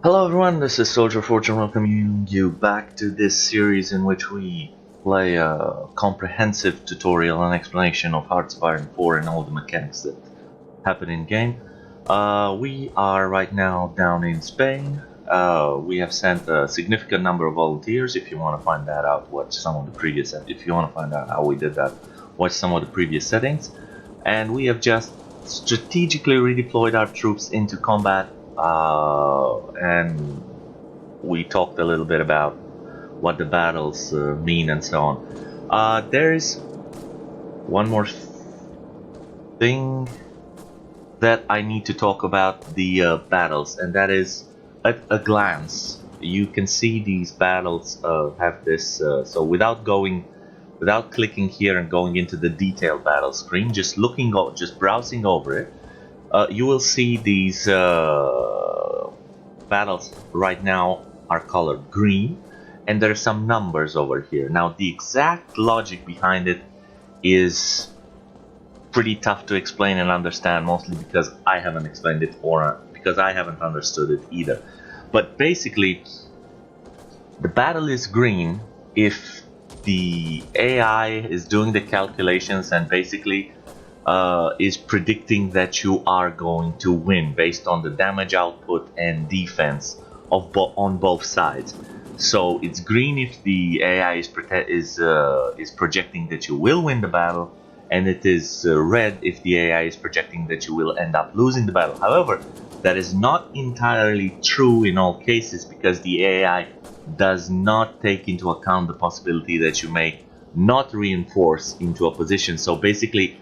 Hello everyone, this is Soldier Fortune welcoming you back to this series in which we play a comprehensive tutorial and explanation of HOI4 and all the mechanics that happen in game. We are right now down in Spain. We have sent a significant number of volunteers. If you want to find that out, watch some of the previous. If you want to find out how we did that, watch some of the previous settings. And we have just strategically redeployed our troops into combat. And we talked a little bit about what the battles mean and so on. There is one more thing that I need to talk about the battles, and that is at a glance. You can see these battles have this. So without clicking here and going into the detailed battle screen, just browsing over it, you will see these battles right now are colored green, and there are some numbers over here. Now, the exact logic behind it is pretty tough to explain and understand, mostly because I haven't explained it or because I haven't understood it either. But basically, the battle is green if the AI is doing the calculations and basically is predicting that you are going to win based on the damage output and defense of on both sides. So it's green if the AI is projecting that you will win the battle, and it is red if the AI is projecting that you will end up losing the battle. However, that is not entirely true in all cases, because the AI does not take into account the possibility that you may not reinforce into a position. So basically,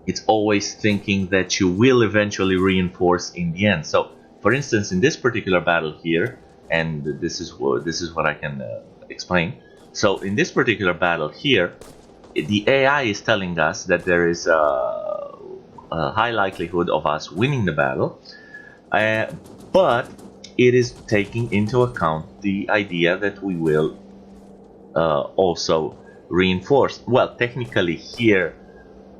it's always thinking that you will eventually reinforce in the end. So, for instance, in this particular battle here, and this is what I can explain. So, in this particular battle here, the AI is telling us that there is a high likelihood of us winning the battle, but it is taking into account the idea that we will also reinforce. Well, technically here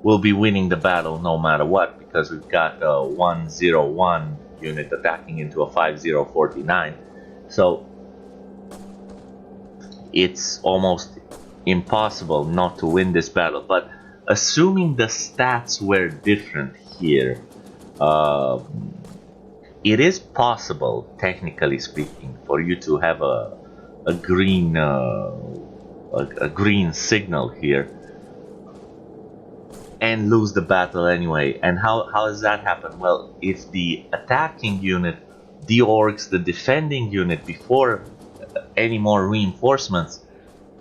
we'll be winning the battle no matter what, because we've got a 101 unit attacking into a 5049. So it's almost impossible not to win this battle. But assuming the stats were different here, it is possible, technically speaking, for you to have a green signal here and lose the battle anyway. And how does that happen? Well, if the attacking unit deorgs the defending unit before any more reinforcements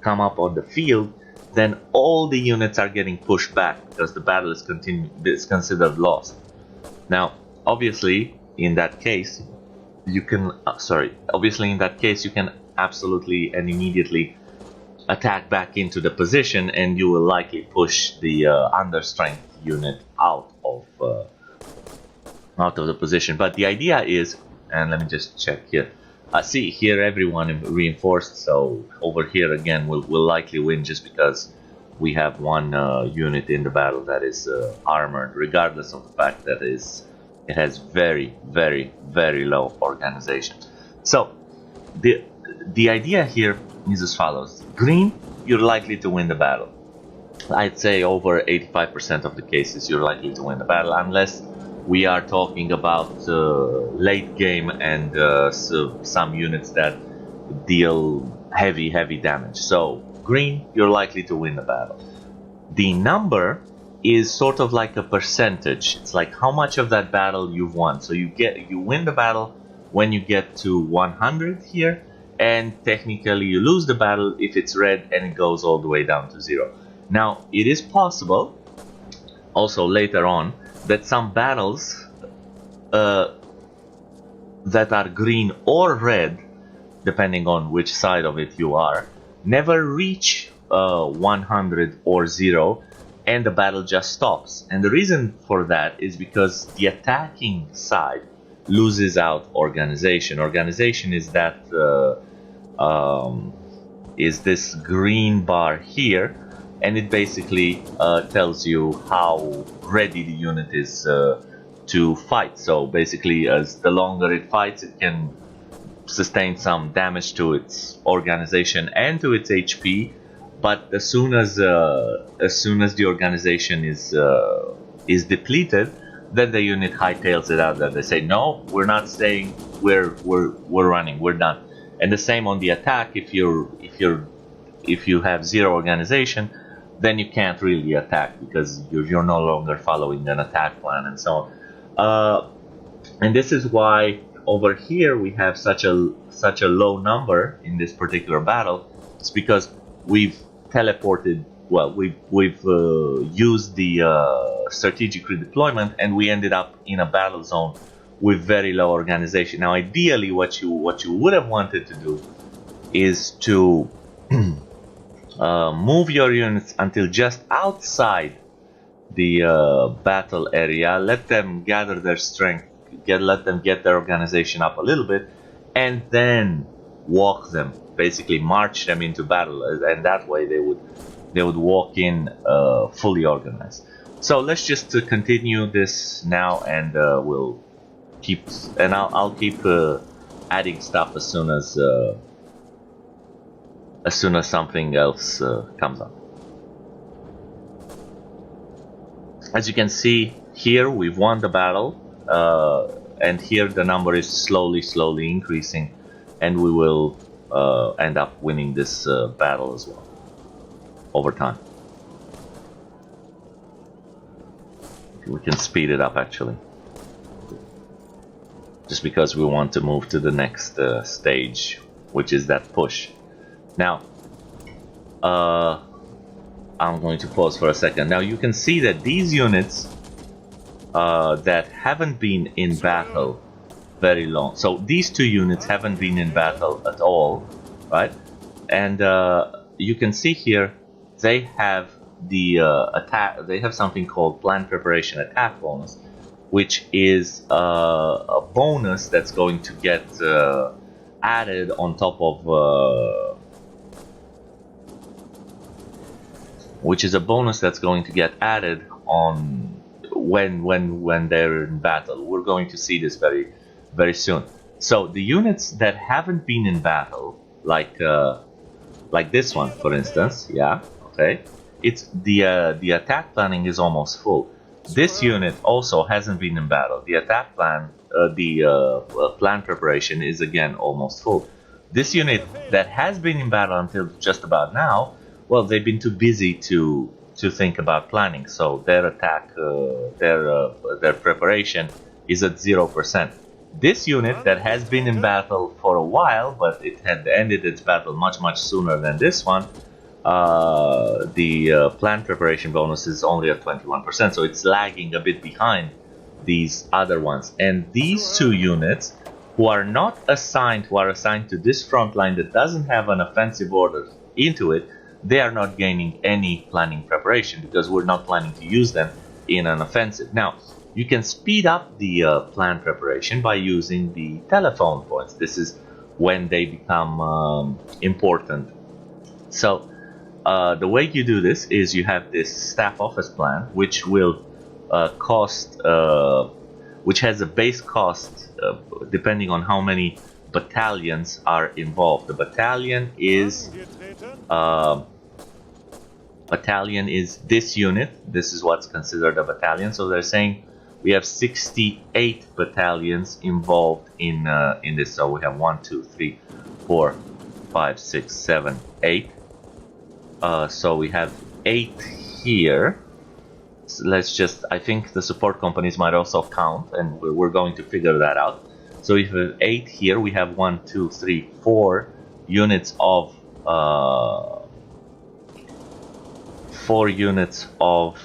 come up on the field, then all the units are getting pushed back because the battle is considered lost. Now, obviously, in that case, you can absolutely and immediately attack back into the position, and you will likely push the understrength unit out of the position. But the idea is, and let me just check here. See here, everyone reinforced. So over here again, we'll likely win just because we have one unit in the battle that is armored, regardless of the fact that it has very, very, very low organization. So the idea here is as follows. Green, you're likely to win the battle. I'd say over 85% of the cases you're likely to win the battle, unless we are talking about late game and some units that deal heavy damage. So green, you're likely to win the battle. The number is sort of like a percentage. It's like how much of that battle you've won. So you win the battle when you get to 100 here, and technically you lose the battle if it's red and it goes all the way down to 0. Now, it is possible also later on that some battles that are green or red, depending on which side of it you are, never reach 100 or 0, and the battle just stops. And the reason for that is because the attacking side loses out organization. Organization is that is this green bar here, and it basically tells you how ready the unit is to fight. So basically, as the longer it fights, it can sustain some damage to its organization and to its HP. But as soon as the organization is depleted, then the unit hightails it out. That they say, no, we're not staying. We're running. We're done. And the same on the attack. If you have 0 organization, then you can't really attack because you're no longer following an attack plan and so on. And this is why over here we have such a low number in this particular battle. It's because we've teleported. Well, we've used the strategic redeployment, and we ended up in a battle zone with very low organization. Now, ideally, what you would have wanted to do is to move your units until just outside the battle area. Let them gather their strength. Let them get their organization up a little bit, and then walk them. Basically, march them into battle, and that way they would walk in fully organized. So let's just continue this now, and we'll keep. And I'll keep adding stuff as soon as something else comes up. As you can see here, we've won the battle, and here the number is slowly increasing, and we will end up winning this battle as well over time. We can speed it up actually, just because we want to move to the next stage, which is that push. Now, I'm going to pause for a second. Now you can see that these units that haven't been in battle very long. So these 2 units haven't been in battle at all, right? And you can see here they have the attack. They have something called Plan Preparation Attack bonus, which is a bonus that's going to get added on top of. Which is a bonus that's going to get added on when they're in battle. We're going to see this very soon. So the units that haven't been in battle, like this one, for instance, yeah, okay, it's the attack planning is almost full. This unit also hasn't been in battle. The attack plan, plan preparation is again almost full. This unit that has been in battle until just about now, well, they've been too busy to think about planning, so their attack, their preparation is at 0%. This unit that has been in battle for a while, but it had ended its battle much sooner than this one, the plan preparation bonus is only at 21%, so it's lagging a bit behind these other ones. And these 2 units who are assigned to this front line that doesn't have an offensive order into it, they are not gaining any planning preparation because we're not planning to use them in an offensive. Now, you can speed up the plan preparation by using the telephone points. This is when they become important. So, the way you do this is you have this staff office plan, which will cost, which has a base cost depending on how many battalions are involved. The battalion is this unit. This is what's considered a battalion. So they're saying we have 68 battalions involved in this. So we have 1, 2, 3, 4, 5, 6, 7, 8. So we have 8 here. So let's just. I think the support companies might also count, and we're going to figure that out. So if we have 8 here, we have 1, 2, 3, 4 units of 4 units of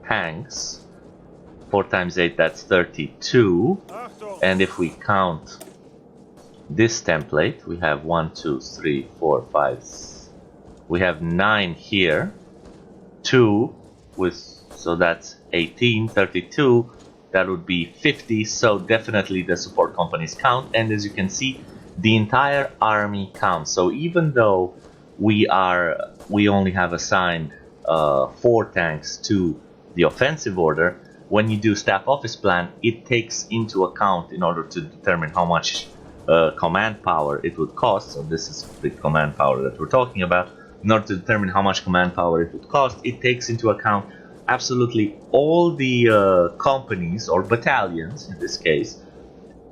tanks. 4 times 8, that's 32. And if we count this template, we have 1, 2, 3, 4, 5. We have 9 here. 2 with, so that's 18, 32. That would be 50. So definitely the support companies count. And as you can see, the entire army counts. So even though we only have assigned 4 tanks to the offensive order, when you do staff office plan, it takes into account, in order to determine how much command power it would cost. So this is the command power that we're talking about. In order to determine how much command power it would cost, it takes into account absolutely all the companies or battalions, in this case,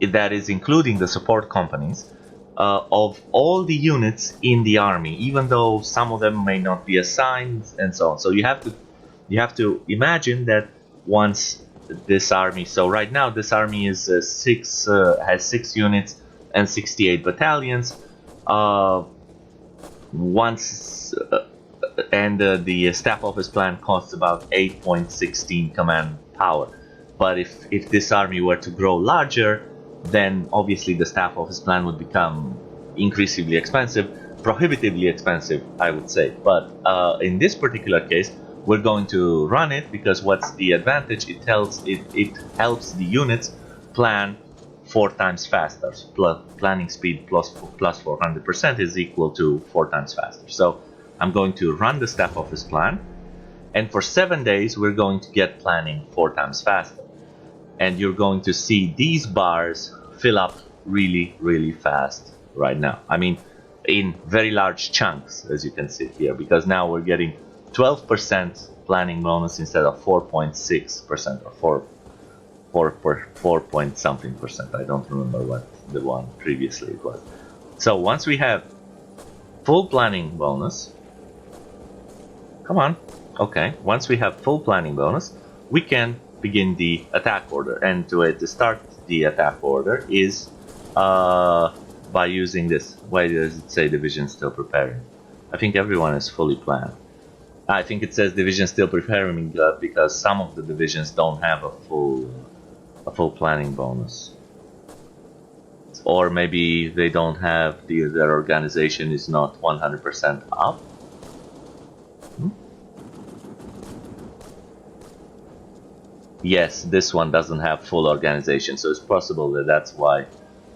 that is including the support companies, of all the units in the army, even though some of them may not be assigned and so on. So you have to imagine that once this army, so right now this army is has 6 units and 68 battalions. The staff office plan costs about 8.16 command power. But if this army were to grow larger, then obviously the staff office plan would become increasingly expensive, prohibitively expensive, I would say. But in this particular case, we're going to run it, because what's the advantage? It helps the units plan 4 times faster. Planning speed plus 400% is equal to 4 times faster. So I'm going to run the staff office plan, and for 7 days we're going to get planning 4 times faster. And you're going to see these bars fill up really, really fast right now. I mean, in very large chunks, as you can see here, because now we're getting 12% planning bonus instead of 4.6% or 4 point something percent. I don't remember what the one previously it was. So once we have full planning bonus, come on, okay, once we have full planning bonus, we can begin the attack order. And to start the attack order is by using this. Why does it say division still preparing? I think everyone is fully planned. I think it says division still preparing because some of the divisions don't have a full planning bonus, or maybe they don't have their organization is not 100% up. Yes, this one doesn't have full organization, so it's possible that that's why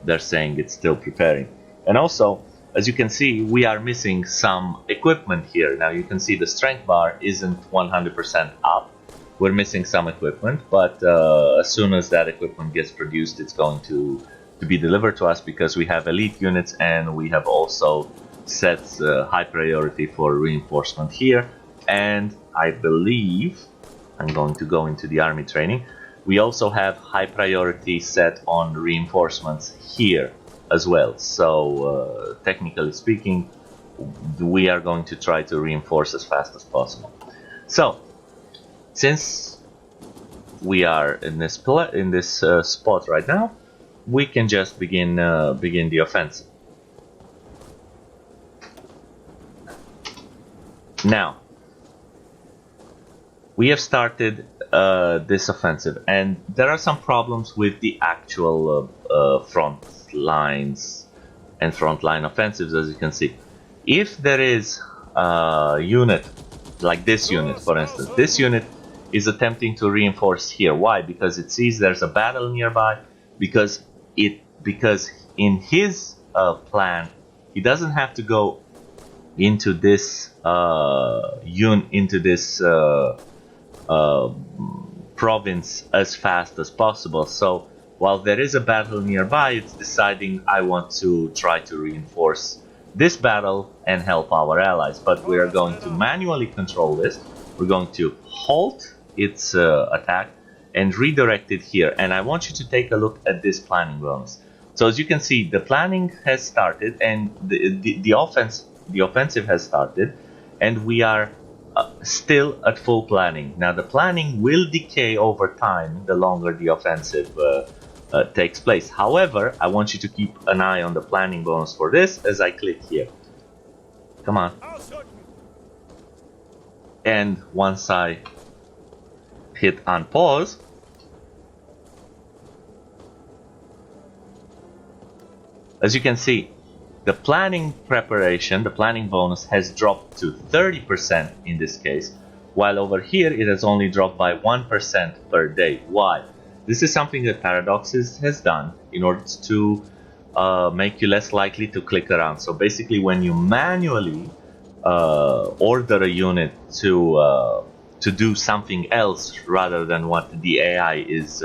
they're saying it's still preparing. And also, as you can see, we are missing some equipment here. Now you can see the strength bar isn't 100% up. We're missing some equipment, but as soon as that equipment gets produced, it's going to be delivered to us, because we have elite units and we have also set high priority for reinforcement here. And I believe, I'm going to go into the army training, we also have high priority set on reinforcements here as well. So technically speaking, we are going to try to reinforce as fast as possible. So since we are in this spot right now, we can just begin the offensive. Now we have started this offensive, and there are some problems with the actual front lines and frontline offensives. As you can see, if there is a unit like this unit, for instance, this unit is attempting to reinforce here. Why? Because it sees there's a battle nearby. Because in his plan, he doesn't have to go into this province as fast as possible. So while there is a battle nearby, it's deciding, I want to try to reinforce this battle and help our allies. But we are going to manually control this. We're going to halt its attack and redirect it here. And I want you to take a look at this planning bonus. So as you can see, the planning has started, and the offensive has started, and we are still at full planning. Now the planning will decay over time the longer the offensive takes place. However, I want you to keep an eye on the planning bonus for this as I click here. Come on. And once I hit unpause, as you can see, the planning preparation, the planning bonus, has dropped to 30% in this case, while over here it has only dropped by 1% per day. Why? This is something that Paradox has done in order to make you less likely to click around. So basically, when you manually order a unit to to do something else rather than what the AI is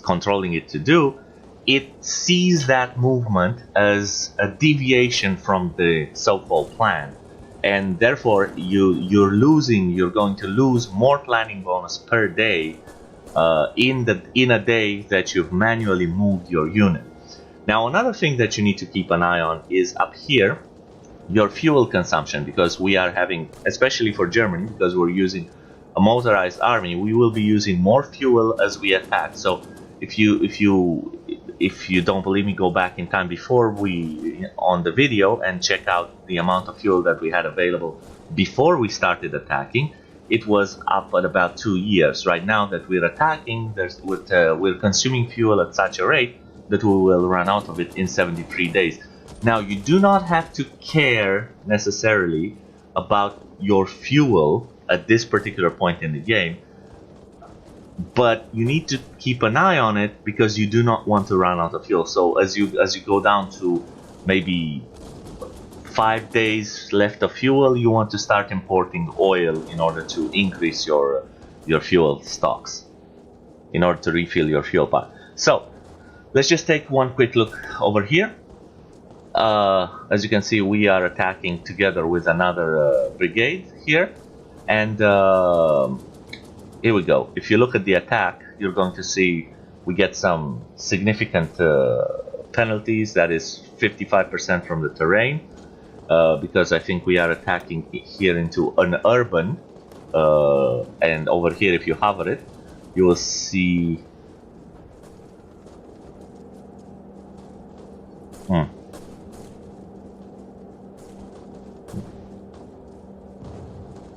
controlling it to do, it sees that movement as a deviation from the so-called plan, and therefore you're going to lose more planning bonus per day in a day that you've manually moved your unit. Now, another thing that you need to keep an eye on is up here your fuel consumption, because we are having, especially for Germany, because we're using a motorized army, we will be using more fuel as we attack. So if you don't believe me, go back in time before we on the video and check out the amount of fuel that we had available before we started attacking. It was up at about 2 years. Right now that we're attacking, we're consuming fuel at such a rate that we will run out of it in 73 days. Now, you do not have to care necessarily about your fuel at this particular point in the game, but you need to keep an eye on it because you do not want to run out of fuel. So as you go down to maybe 5 days left of fuel, you want to start importing oil in order to increase your fuel stocks, in order to refill your fuel pile. So let's just take one quick look over here. As you can see, we are attacking together with another brigade here, and here we go. If you look at the attack, you're going to see we get some significant penalties. That is 55% from the terrain, because I think we are attacking here into an urban, and over here, if you hover it, you will see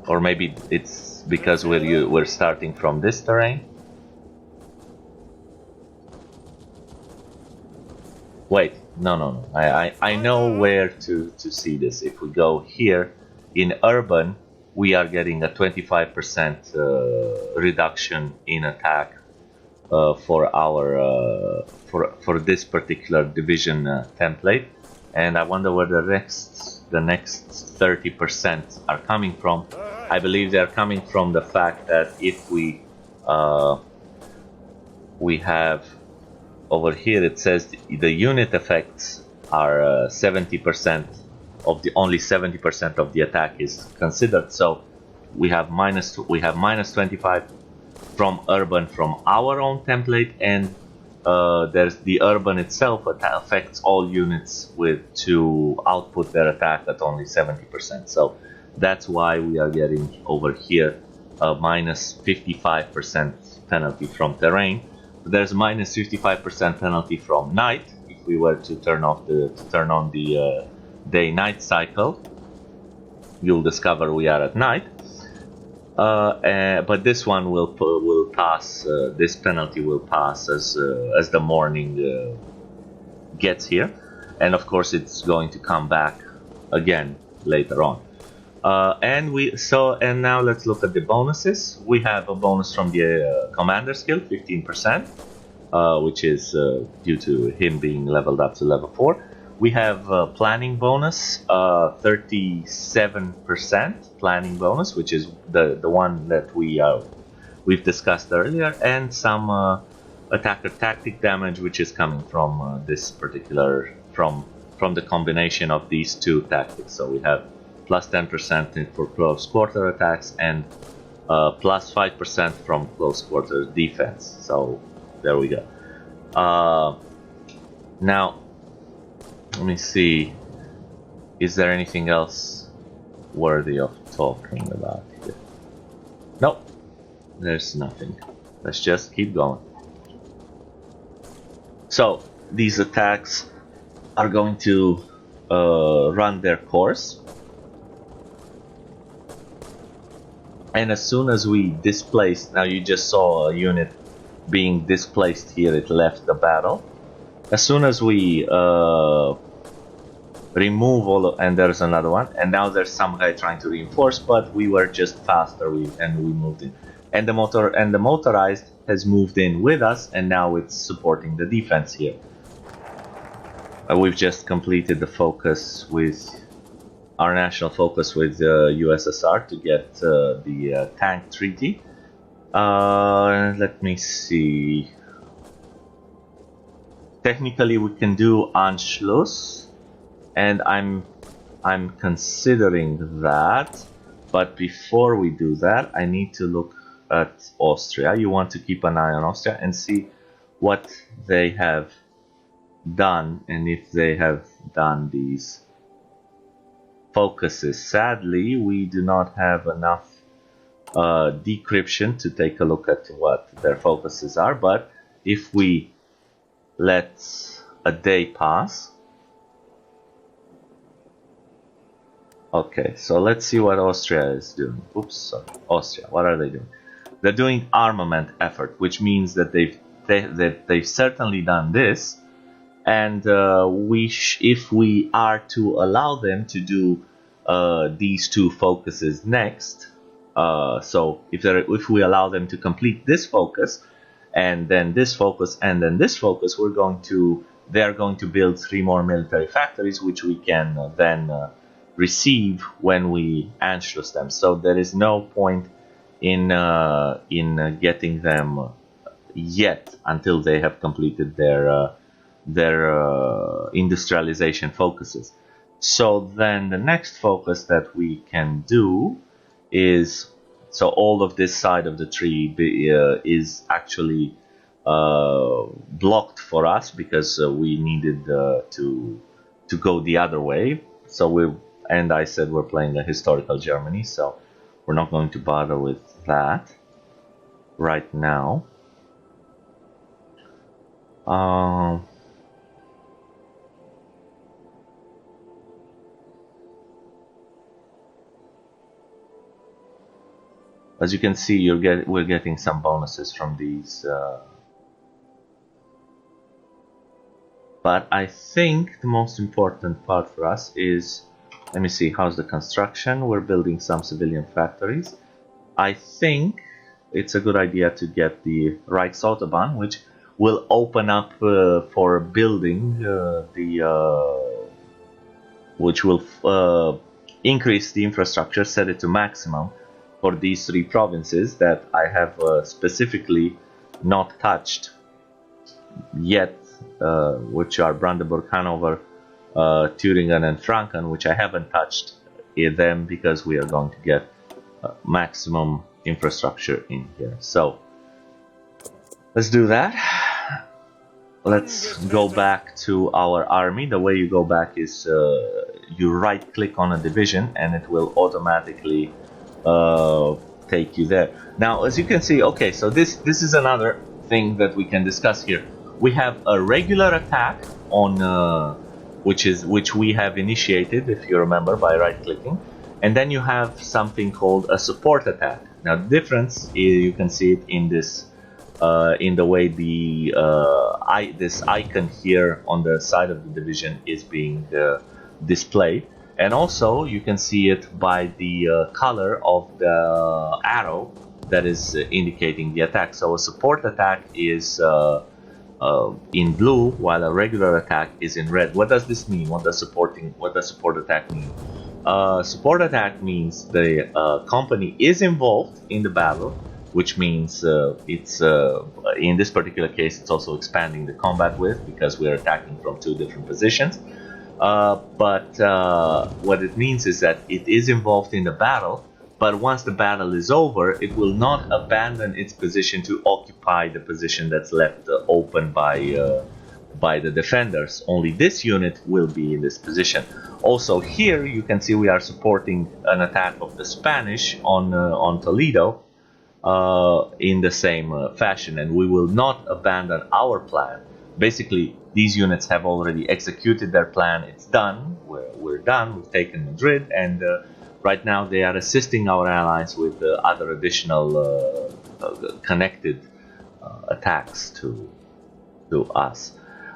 or maybe it's because we're starting from this terrain. Wait, no. I know where to see this. If we go here in urban, we are getting a 25% reduction in attack for our for this particular division template, and I wonder where the next 30% are coming from. I believe they're coming from the fact that if we have over here, it says the unit effects are 70% of the only 70% of the attack is considered. So we have minus 25 from urban from our own template, and there's the urban itself affects all units to output their attack at only 70%. So that's why we are getting over here a minus 55% penalty from terrain. There's minus 55% penalty from night if we were to turn on the day-night cycle. You'll discover we are at night. But this one will pass. This penalty will pass as the morning gets here, and of course it's going to come back again later on. And now let's look at the bonuses. We have a bonus from the commander skill, 15%, which is due to him being leveled up to level 4. We have planning bonus, 37% planning bonus, which is the one that we've discussed earlier, and some attacker tactic damage, which is coming from this particular from the combination of these two tactics. So we have plus 10% for close quarter attacks and plus 5% from close quarter defense. So there we go. Now let me see, is there anything else worthy of talking about here? Nope, there's nothing. Let's just keep going. So these attacks are going to run their course, and as soon as we displace, now you just saw a unit being displaced here, it left the battle. As soon as we remove and there's another one, and now there's some guy trying to reinforce, but we were just faster, and we moved in, and the motorized has moved in with us, and now it's supporting the defense here. We've just completed the focus with our national focus with the USSR to get the tank treaty. Let me see. Technically, we can do Anschluss, and I'm considering that. But before we do that, I need to look at Austria. You want to keep an eye on Austria and see what they have done and if they have done these focuses. Sadly, we do not have enough decryption to take a look at what their focuses are, but if we let a day pass. Okay, so let's see what Austria is doing. Oops, sorry. Austria, what are they doing? They're doing armament effort, which means that they've certainly done this, and if we are to allow them to do these two focuses next, so if we allow them to complete this focus, and then this focus, and then this focus, they are going to build 3 more military factories, which we can then receive when we Anschluss them. So there is no point in getting them yet until they have completed their industrialization focuses. So then the next focus that we can do is, so all of this side of the tree is actually blocked for us because we needed to go the other way. So I said we're playing a historical Germany, so we're not going to bother with that right now. As you can see, we're getting some bonuses from these. But I think the most important part for us is, let me see, how's the construction? We're building some civilian factories. I think it's a good idea to get the Reichsautobahn, which will open up for building which will increase the infrastructure, set it to maximum for these 3 provinces that I have specifically not touched yet, which are Brandenburg, Hanover, Thüringen and Franken, which I haven't touched them because we are going to get maximum infrastructure in here. So let's do that. Let's go back to our army. The way you go back is you right click on a division and it will automatically take you there. Now, as you can see, okay, so this is another thing that we can discuss here. We have a regular attack on which we have initiated, if you remember, by right clicking, and then you have something called a support attack. Now the difference is, you can see it in this in the way this icon here on the side of the division is being displayed, and also you can see it by the color of the arrow that is indicating the attack. So a support attack is in blue, while a regular attack is in red. What does this mean? What does support attack mean? Support attack means the company is involved in the battle, which means it's in this particular case it's also expanding the combat width because we're attacking from 2 different positions. But what it means is that it is involved in the battle, but once the battle is over, it will not abandon its position to occupy the position that's left open by the defenders. Only this unit will be in this position. Also here you can see we are supporting an attack of the Spanish on Toledo in the same fashion, and we will not abandon our plan. Basically, these units have already executed their plan. It's done. We're done. We've taken Madrid, and right now they are assisting our allies with other additional connected attacks to us.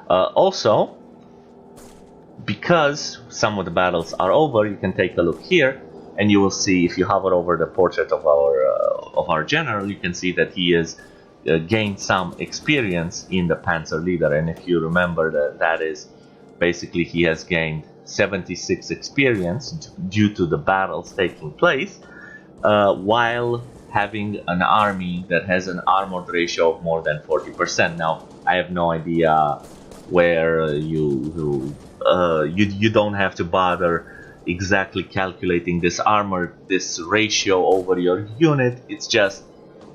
Also, because some of the battles are over, you can take a look here, and you will see, if you hover over the portrait of our general, you can see that he has gained some experience in the Panzer Leader. And if you remember, that is basically he has gained 76 experience due to the battles taking place, while having an army that has an armored ratio of more than 40%. Now, I have no idea where you don't have to bother exactly calculating this ratio over your unit. It's just,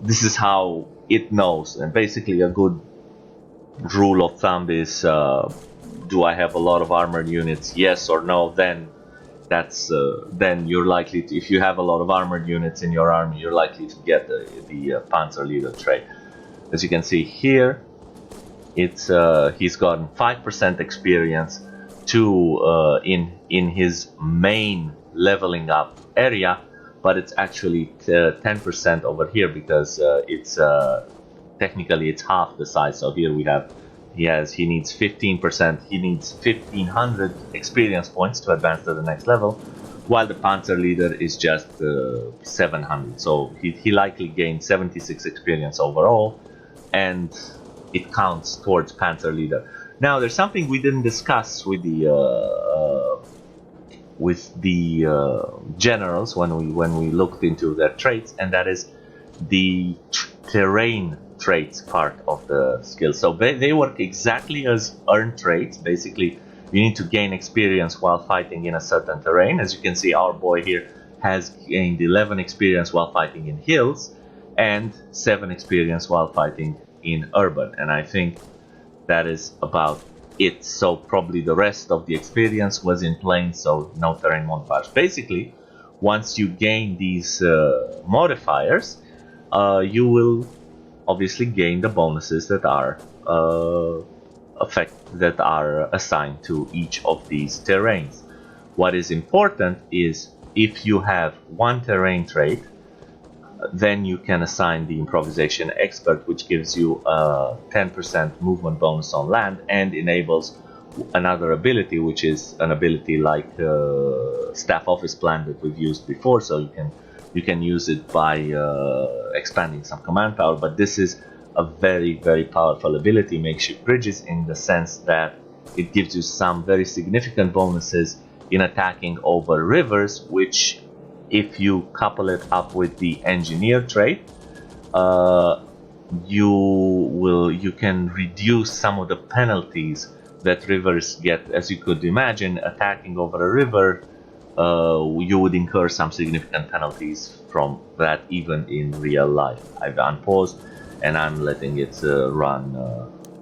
this is how it knows. And basically a good rule of thumb is, do I have a lot of armored units, yes or no? Then that's then you're likely to, if you have a lot of armored units in your army, you're likely to get the Panzer Leader trait. As you can see here, it's he's gotten 5% experience to in his main leveling up area, but it's actually 10% over here, because it's technically it's half the size. So here we have he needs 15%, he needs 1500 experience points to advance to the next level, while the Panzer Leader is just 700. So he likely gained 76 experience overall, and it counts towards Panzer Leader. Now, there's something we didn't discuss with the generals when we looked into their traits, and that is the terrain traits part of the skill. So they work exactly as earned traits. Basically, you need to gain experience while fighting in a certain terrain. As you can see, our boy here has gained 11 experience while fighting in hills, and 7 experience while fighting in urban. And I think that is about it. So probably the rest of the experience was in plains, so no terrain modifiers. Basically, once you gain these modifiers, you will obviously gain the bonuses that are assigned to each of these terrains. What is important is, if you have one terrain trait, then you can assign the improvisation expert, which gives you a 10% movement bonus on land and enables another ability, which is an ability like staff office plan that we've used before. So you can use it by expanding some command power, but this is a very, very powerful ability, makeshift bridges, in the sense that it gives you some very significant bonuses in attacking over rivers, which, if you couple it up with the engineer trait, you can reduce some of the penalties that rivers get. As you could imagine, attacking over a river, you would incur some significant penalties from that, even in real life. I've unpaused and I'm letting it run.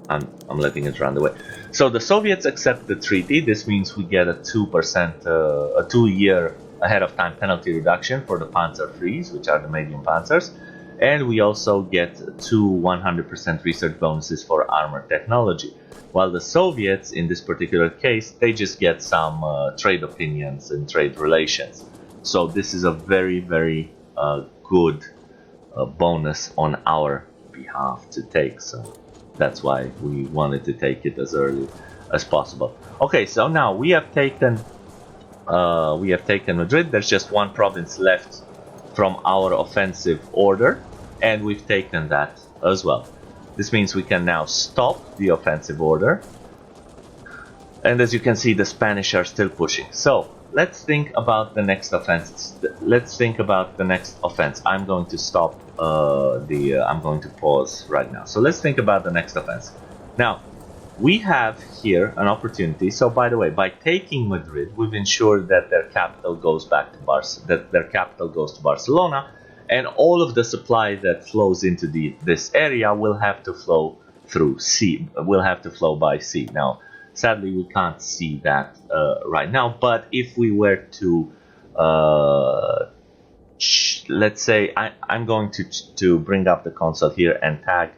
I'm letting it run the way. So the Soviets accept the treaty. This means we get a 2%, a 2-year ahead of time penalty reduction for the Panzer Freeze, which are the medium panzers, and we also get 2 100% research bonuses for armor technology. While the Soviets, in this particular case, they just get some trade opinions and trade relations. So this is a very, very good bonus on our behalf to take. So that's why we wanted to take it as early as possible. Okay, so now we have taken Madrid. There's just one province left from our offensive order, and we've taken that as well. This means we can now stop the offensive order. And as you can see, the Spanish are still pushing. So let's think about the next offense. I'm going to stop I'm going to pause right now. So let's think about the next offense. Now, we have here an opportunity. So, by the way, by taking Madrid, we've ensured that their capital goes back to Barcelona, and all of the supply that flows into this area will have to flow through sea. Will have to flow by sea. Now, sadly, we can't see that right now. But if we were to, let's say, I'm going to bring up the console here and tag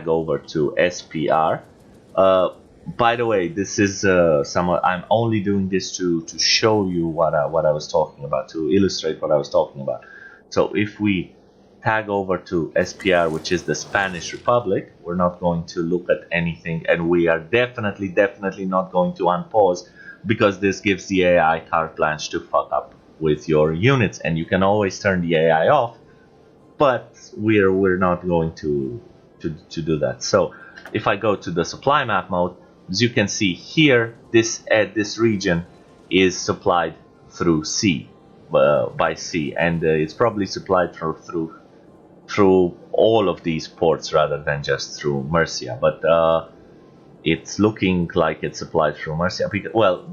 over to SPR. By the way, this is I'm only doing this to show you what I was talking about, to illustrate what I was talking about. So if we tag over to SPR, which is the Spanish Republic, we're not going to look at anything, and we are definitely not going to unpause, because this gives the AI carte blanche to fuck up with your units, and you can always turn the AI off, but we're not going to do that. So if I go to the supply map mode, as you can see here, this region is supplied through sea, by sea, and it's probably supplied through all of these ports rather than just through Murcia. But it's looking like it's supplied through Murcia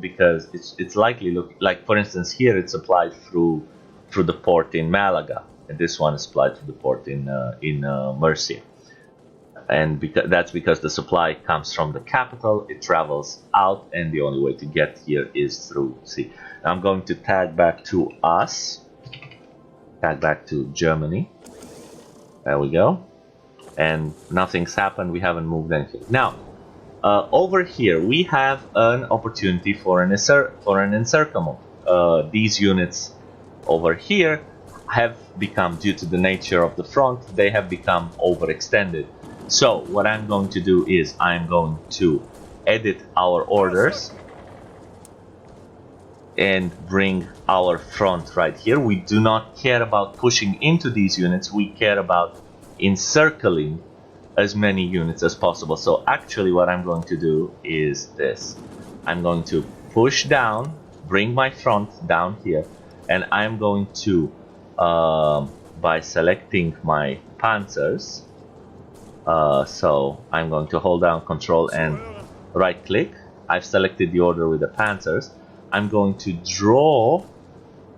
because it's likely like, for instance, here it's supplied through the port in Malaga, and this one is supplied through the port in Murcia. And that's because the supply comes from the capital, it travels out, and the only way to get here is through sea. Now I'm going to tag back to us, tag back to Germany. There we go. And nothing's happened, we haven't moved anything. Now, over here we have an opportunity for an encirclement. These units over here have become, due to the nature of the front, they have become overextended. So what I'm going to do is I'm going to edit our orders and bring our front right here. We do not care about pushing into these units, we care about encircling as many units as possible. So actually what I'm going to do is this. I'm going to push down, bring my front down here, and I'm going to, by selecting my panzers, so I'm going to hold down Control and right click. I've selected the order with the panzers. I'm going to draw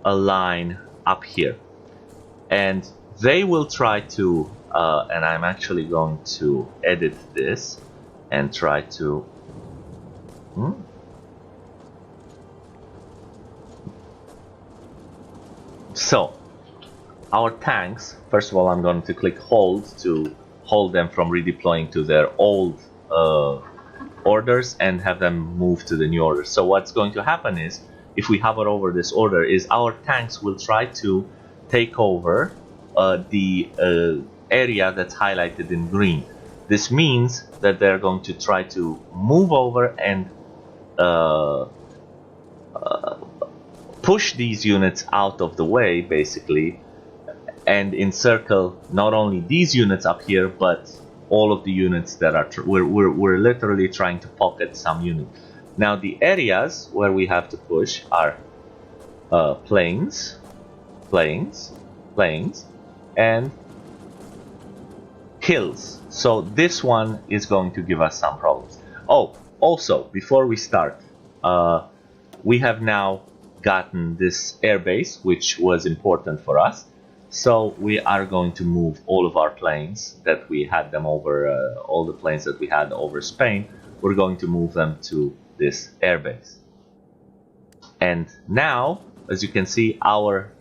a line up here, and they will try to, and I'm actually going to edit this and try to, so our tanks, first of all, I'm going to click hold to hold them from redeploying to their old orders and have them move to the new orders. So what's going to happen is, if we hover over this order, is our tanks will try to take over the area that's highlighted in green. This means that they're going to try to move over and push these units out of the way, basically, and encircle not only these units up here, but all of the units that are we're literally trying to pocket some unit. Now the areas where we have to push are plains, and hills. So this one is going to give us some problems. Oh, also, before we start, we have now gotten this airbase, which was important for us. So we are going to move all of our planes that we had them over, all the planes that we had over Spain, we're going to move them to this airbase. And now, as you can see, our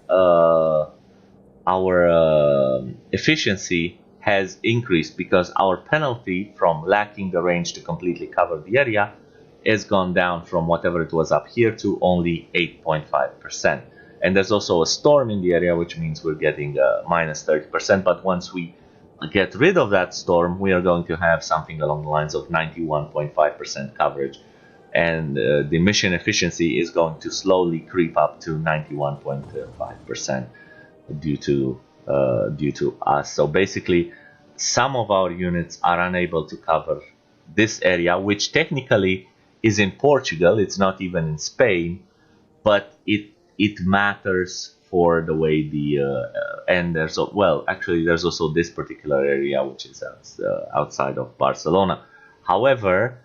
efficiency has increased, because our penalty from lacking the range to completely cover the area has gone down from whatever it was up here to only 8.5%. And there's also a storm in the area, which means we're getting minus 30%. But once we get rid of that storm, we are going to have something along the lines of 91.5% coverage. And the mission efficiency is going to slowly creep up to 91.5% due to us. So basically, some of our units are unable to cover this area, which technically is in Portugal. It's not even in Spain, but it matters for the way the and there's there's also this particular area which is outside of Barcelona. However,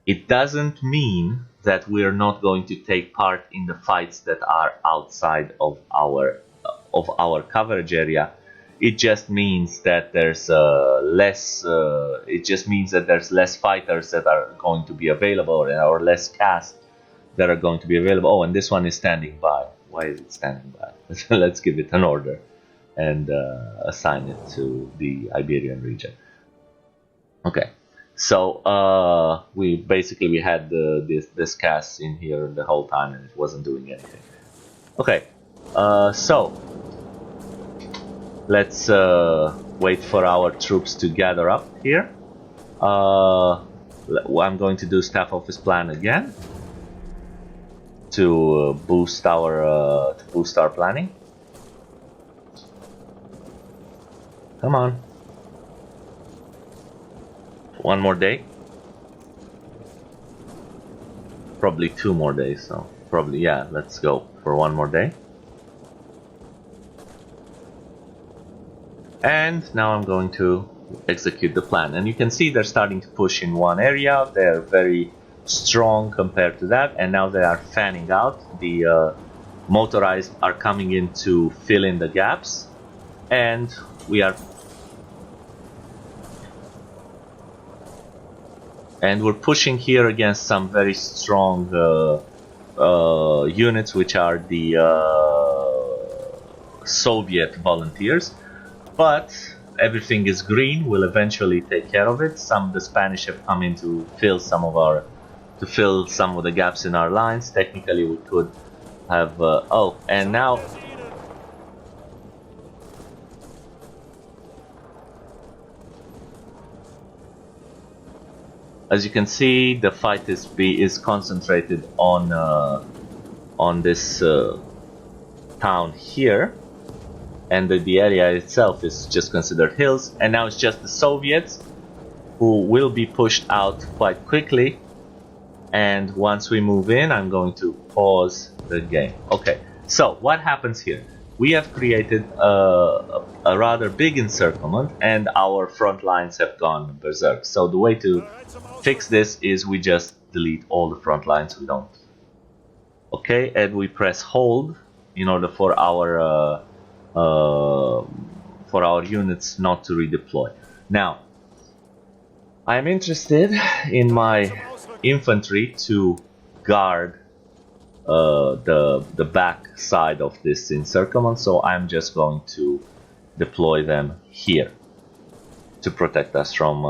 it doesn't mean that we're not going to take part in the fights that are outside of our coverage area. It just means that there's less. It just means that there's less fighters that are going to be available, or less cast that are going to be available. Oh, and this one is standing by. Why is it standing by? Let's give it an order and assign it to the Iberian region. Okay, so we had this cast in here the whole time, and it wasn't doing anything. Okay, so let's wait for our troops to gather up here. I'm going to do staff office plan again to boost our planning. Come on, one more day. probably 2 more days, so probably, yeah, let's go for 1 more day. And now I'm going to execute the plan, and you can see they're starting to push in one area. They're very strong compared to that, and now they are fanning out. The motorized are coming in to fill in the gaps, and we're pushing here against some very strong units, which are the Soviet volunteers. But everything is green. We'll eventually take care of it. The Spanish have come in to fill some of the gaps in our lines. Technically, we could have. And now. As you can see, the fight is concentrated on this town here. And the area itself is just considered hills, and now it's just the Soviets who will be pushed out quite quickly. And once we move in, I'm going to pause the game. Okay, so what happens here? We have created a rather big encirclement, and our front lines have gone berserk. So the way to fix this is we just delete all the front lines. We don't. Okay, and we press hold in order for our units not to redeploy. Now, I'm interested in my infantry to guard the back side of this encirclement, so I'm just going to deploy them here to protect us from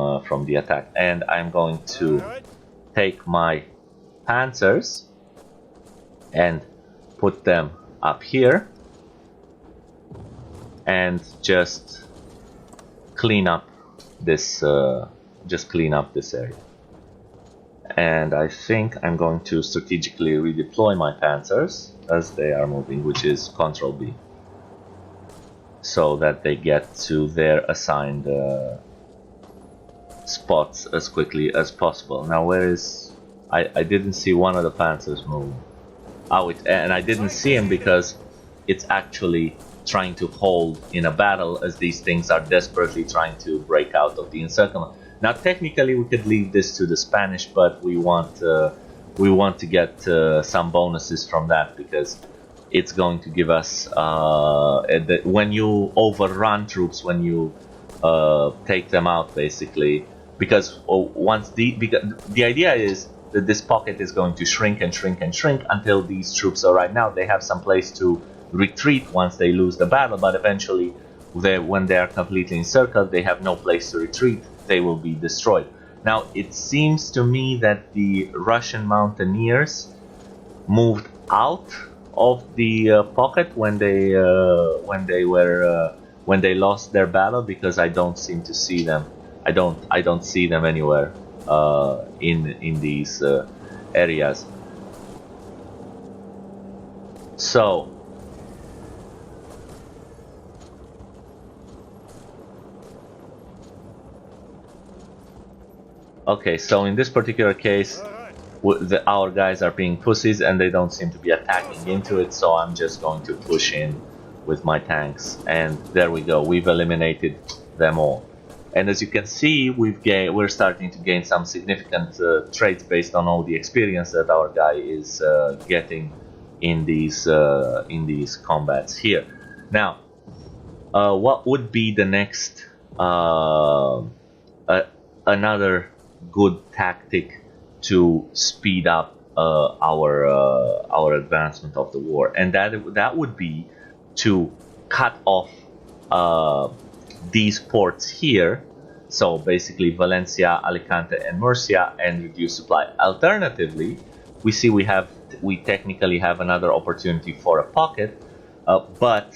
the attack. And I'm going to take my panzers and put them up here and just clean up this area. And I think I'm going to strategically redeploy my panzers as they are moving, which is Control B, so that they get to their assigned spots as quickly as possible. Now, where is... I didn't see one of the panzers move. And I didn't see him because it's actually trying to hold in a battle, as these things are desperately trying to break out of the encirclement. Now, technically, we could leave this to the Spanish, but we want to get some bonuses from that, because it's going to give us when you overrun troops, when you take them out, basically, because the idea is that this pocket is going to shrink and shrink and shrink until these troops are right now. They have some place to retreat once they lose the battle, but eventually, when they are completely encircled, they have no place to retreat. They will be destroyed. Now, it seems to me that the Russian mountaineers moved out of the pocket when they lost their battle, because I don't seem to see them. I don't see them anywhere in these areas. So. Okay, so in this particular case, our guys are being pussies and they don't seem to be attacking into it, so I'm just going to push in with my tanks, and there we go, we've eliminated them all. And as you can see, we're starting to gain some significant traits based on all the experience that our guy is getting in these combats here. Now, what would be the next another good tactic to speed up our advancement of the war? And that would be to cut off these ports here, so basically Valencia, Alicante and Murcia, and reduce supply. Alternatively, we see we technically have another opportunity for a pocket, but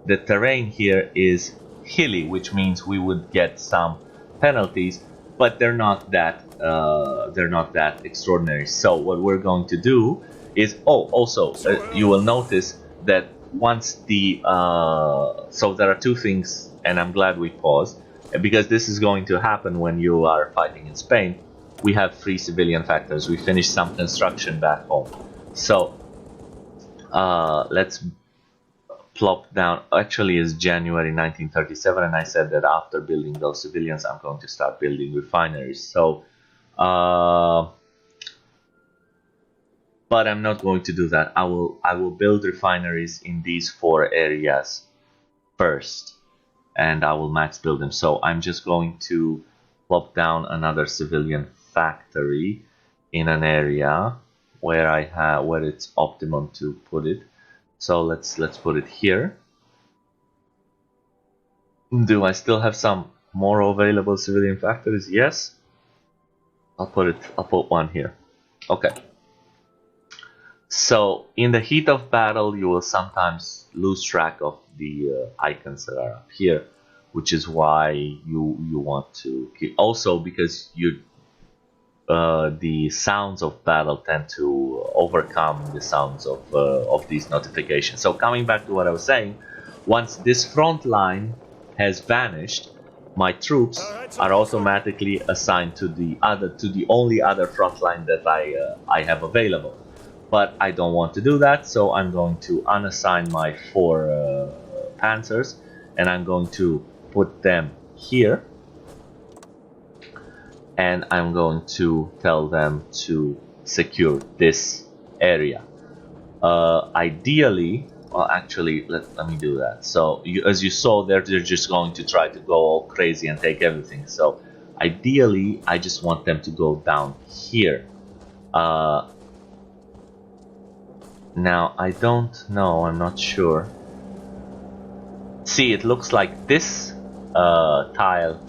the terrain here is hilly, which means we would get some penalties, but they're not that extraordinary. So what we're going to do is, you will notice that once so there are two things, and I'm glad we paused, because this is going to happen when you are fighting in Spain. we have 3 civilian factories. We finished some construction back home. So let's plop down. Actually, it's January 1937, and I said that after building those civilians, I'm going to start building refineries. So, but I'm not going to do that. I will build refineries in these 4 areas first, and I will max build them. So I'm just going to plop down another civilian factory in an area where it's optimum to put it. So let's put it here. Do I still have some more available civilian factories? Yes. I'll put one here. Okay. So in the heat of battle, you will sometimes lose track of the icons that are up here, which is why you want to keep. Also, because the sounds of battle tend to overcome the sounds of these notifications. So coming back to what I was saying, once this front line has vanished, my troops are automatically assigned to the only other front line that I have available. But I don't want to do that, so I'm going to unassign my 4 panzers, and I'm going to put them here, and I'm going to tell them to secure this area. Ideally, well, actually, let me do that. So as you saw, they're just going to try to go all crazy and take everything. So ideally, I just want them to go down here. Now, I don't know, I'm not sure. See, it looks like this tile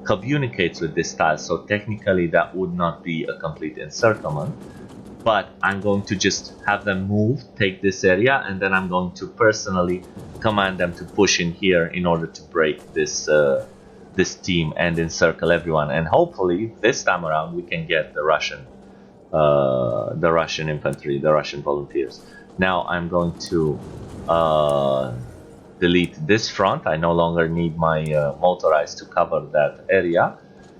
communicates with this tile, so technically that would not be a complete encirclement. But I'm going to just have them move, take this area, and then I'm going to personally command them to push in here in order to break this team and encircle everyone. And hopefully, this time around, we can get the Russian infantry, the Russian volunteers. Now I'm going to delete this front. I no longer need my motorized to cover that area,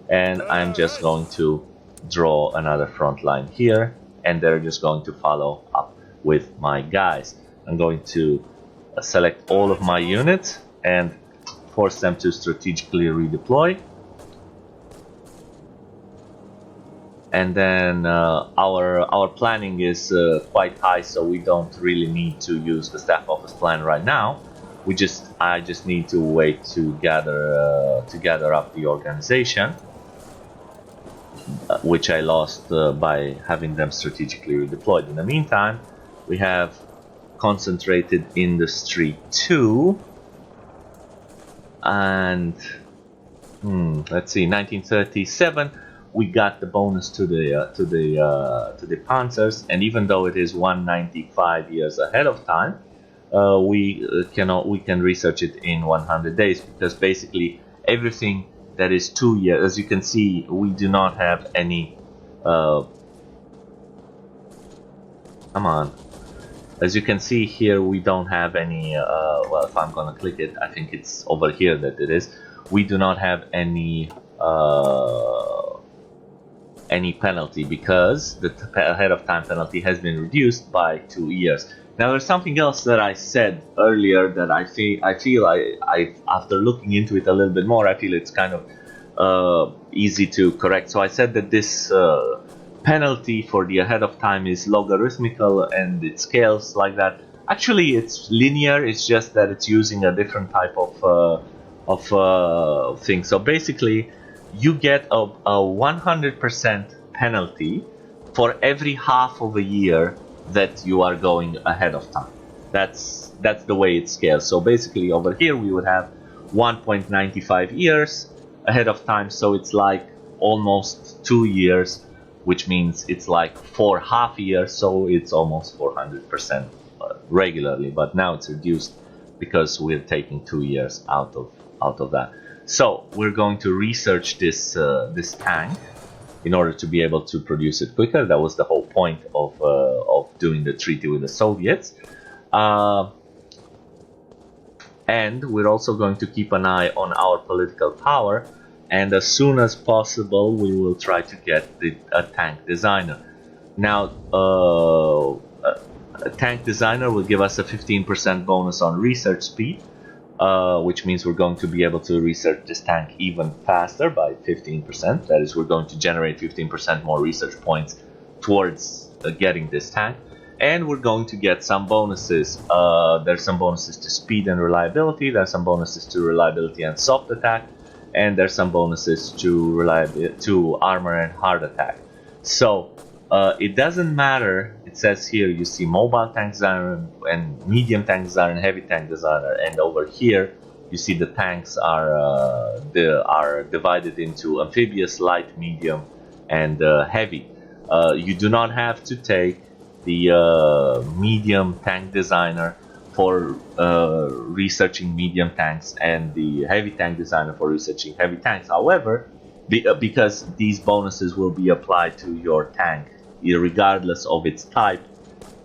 and I'm just going to draw another front line here, and they're just going to follow up with my guys. I'm going to select all of my units and force them to strategically redeploy. And then our planning is quite high, so we don't really need to use the staff office plan right now. I just need to wait to gather up the organization, which I lost by having them strategically redeployed. In the meantime, we have concentrated industry 2, and let's see, 1937. We got the bonus to the panzers, and even though it is 195 years ahead of time, we can research it in 100 days, because basically everything that is 2 years, as you can see, we do not have any. Come on, as you can see here, we don't have any. Well, if I'm gonna click it, I think it's over here that it is. We do not have any penalty, because the ahead of time penalty has been reduced by 2 years. Now, there's something else that I said earlier that I feel after looking into it a little bit more, I feel it's kind of easy to correct. So I said that this penalty for the ahead of time is logarithmical and it scales like that. Actually, it's linear. It's just that it's using a different type of thing. So basically, you get a 100% penalty for every half of a year that you are going ahead of time. That's the way it scales. So basically, over here we would have 1.95 years ahead of time. So it's like almost 2 years, which means it's like 4 half years. So it's almost 400% regularly. But now it's reduced because we're taking 2 years out of that. So we're going to research this tank in order to be able to produce it quicker. That was the whole point of doing the treaty with the Soviets. And we're also going to keep an eye on our political power and as soon as possible we will try to get a tank designer. Now a tank designer will give us a 15% bonus on research speed, which means we're going to be able to research this tank even faster by 15%. That is, we're going to generate 15% more research points towards getting this tank. And we're going to get some bonuses. There's some bonuses to speed and reliability. There's some bonuses to reliability and soft attack. And there's some bonuses to armor and hard attack. So it doesn't matter. It says here, you see mobile tank designer and medium tank designer and heavy tank designer. And over here, you see the tanks are divided into amphibious, light, medium, and heavy. You do not have to take the medium tank designer for researching medium tanks and the heavy tank designer for researching heavy tanks. However, because these bonuses will be applied to your tank regardless of its type,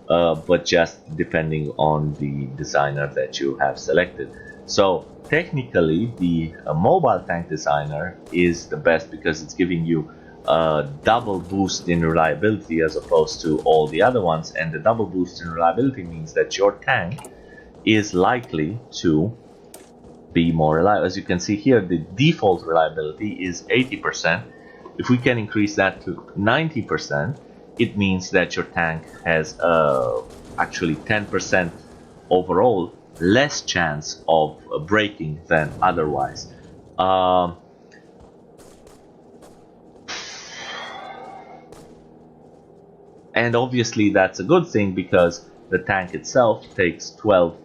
but just depending on the designer that you have selected. So technically the mobile tank designer is the best because it's giving you a double boost in reliability as opposed to all the other ones, and the double boost in reliability means that your tank is likely to be more reliable. As you can see here, the default reliability is 80%. If we can increase that to 90%, it means that your tank has actually 10% overall less chance of breaking than otherwise. And obviously that's a good thing because the tank itself takes 12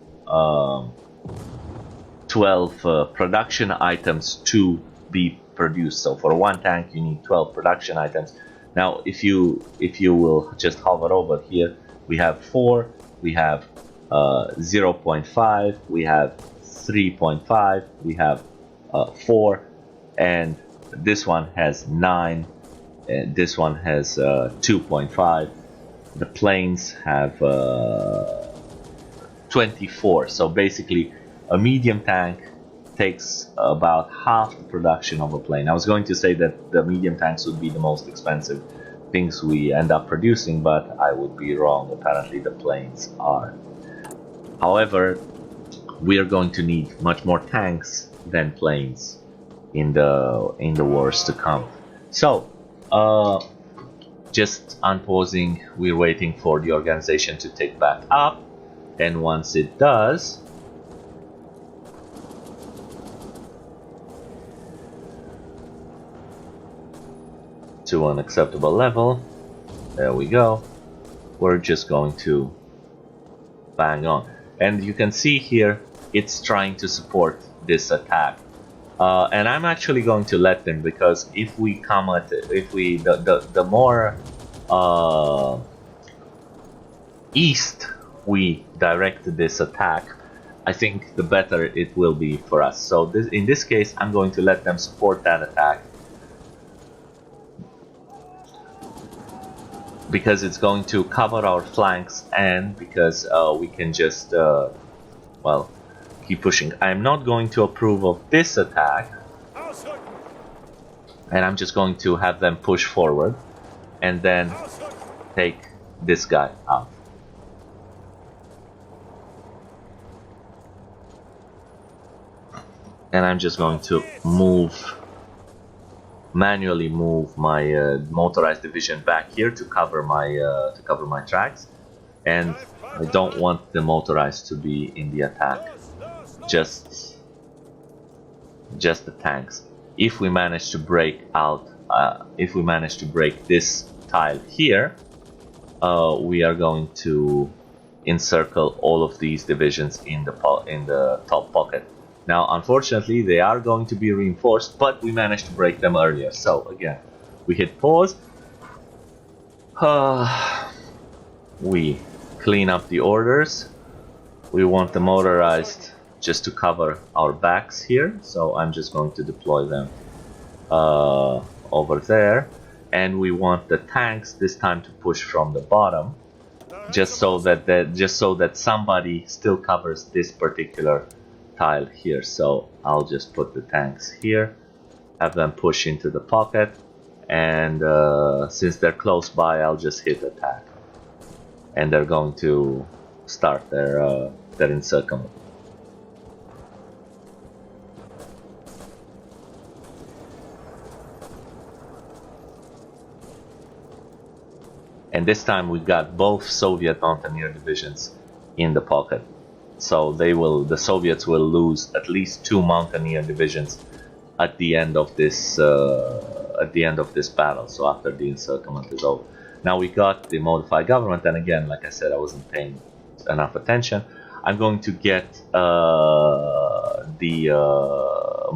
production items to be produced. So for one tank you need 12 production items. Now if you will just hover over here, we have 4, we have 0.5, we have 3.5, we have 4, and this one has 9, and this one has 2.5. The planes have 24. So basically a medium tank takes about half the production of a plane. I was going to say that the medium tanks would be the most expensive things we end up producing, but I would be wrong. Apparently the planes are. However, we are going to need much more tanks than planes in the wars to come. So just unpausing, we're waiting for the organization to take back up, and once it does, to an acceptable level, there we go, we're just going to bang on. And you can see here it's trying to support this attack, and I'm actually going to let them, because if we come at it, if we the more east we direct this attack, I think the better it will be for us. So in this case I'm going to let them support that attack, because it's going to cover our flanks, and because we can just well, keep pushing. I'm not going to approve of this attack, and I'm just going to have them push forward and then take this guy out. And I'm just going to manually move my motorized division back here to cover my tracks, and I don't want the motorized to be in the attack, just the tanks. If we manage to break out, if we manage to break this tile here, we are going to encircle all of these divisions in the top pocket. Now, unfortunately, they are going to be reinforced, but we managed to break them earlier. So again, we hit pause. We clean up the orders. We want the motorized just to cover our backs here, so I'm just going to deploy them over there. And we want the tanks this time to push from the bottom, just so that somebody still covers this particular tile here. So I'll just put the tanks here, have them push into the pocket, and since they're close by, I'll just hit attack, and they're going to start their encirclement. And this time we got both Soviet mountaineer divisions in the pocket, so the Soviets will lose at least 2 mountaineer divisions at the end of this battle. So after the encirclement is over. Now we got the modified government, and again, like I said, I wasn't paying enough attention. I'm going to get the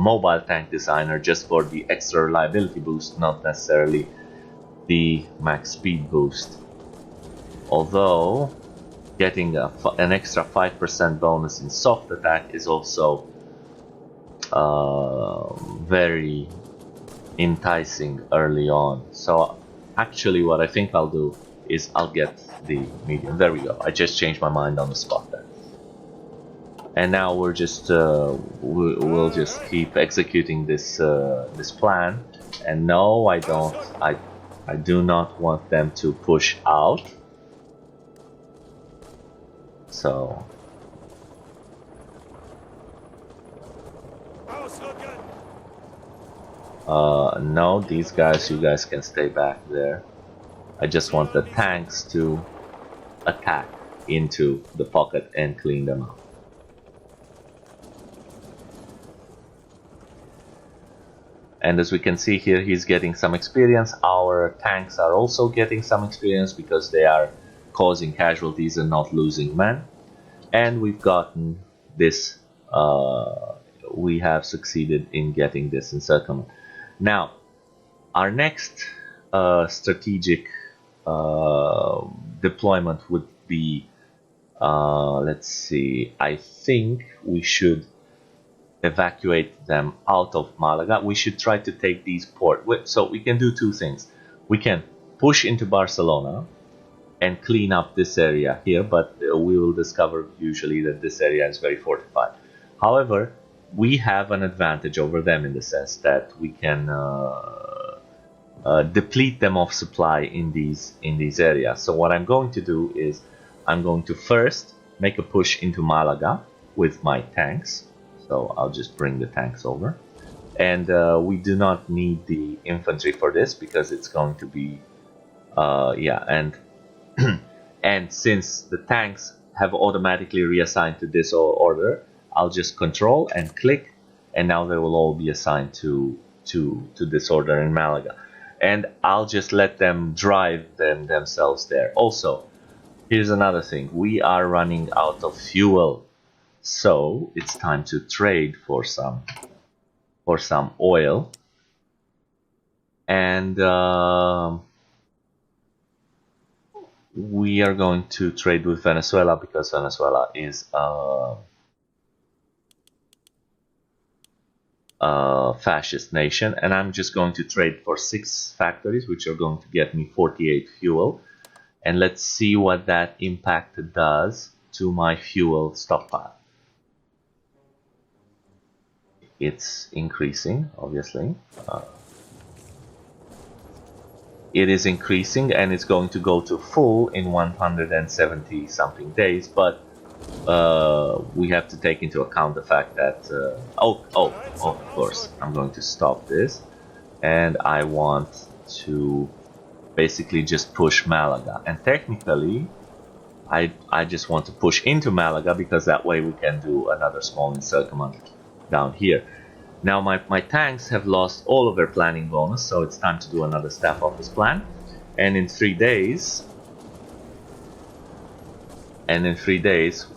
mobile tank designer just for the extra reliability boost, not necessarily the max speed boost. Although getting an extra 5% bonus in soft attack is also very enticing early on. So actually what I think I'll do is I'll get the medium. There we go. I just changed my mind on the spot there. And now we're just we'll just keep executing this this plan. And no, I don't. I do not want them to push out. So no, these guys, you guys can stay back there. I just want the tanks to attack into the pocket and clean them up. And as we can see here, he's getting some experience. Our tanks are also getting some experience because they are causing casualties and not losing men. And we've gotten this, we have succeeded in getting this encirclement. Now, our next strategic deployment would be, let's see, I think we should evacuate them out of Malaga. We should try to take these ports. So we can do 2 things. We can push into Barcelona and clean up this area here, but we will discover usually that this area is very fortified. However, we have an advantage over them in the sense that we can deplete them of supply in these areas. So what I'm going to do is I'm going to first make a push into Malaga with my tanks. So I'll just bring the tanks over, and we do not need the infantry for this because it's going to be and since the tanks have automatically reassigned to this order, I'll just control and click, and now they will all be assigned to this order in Malaga, and I'll just let them drive themselves there. Also, here's another thing: we are running out of fuel. So it's time to trade for some oil, and we are going to trade with Venezuela because Venezuela is a fascist nation, and I'm just going to trade for 6 factories, which are going to get me 48 fuel, and let's see what that impact does to my fuel stockpile. It's increasing, obviously. It is increasing, and it's going to go to full in 170 something days, but we have to take into account the fact that of course I'm going to stop this, and I want to basically just push Malaga, and technically I just want to push into Malaga because that way we can do another small encirclement down here. Now my tanks have lost all of their planning bonus, so it's time to do another staff office plan, and in 3 days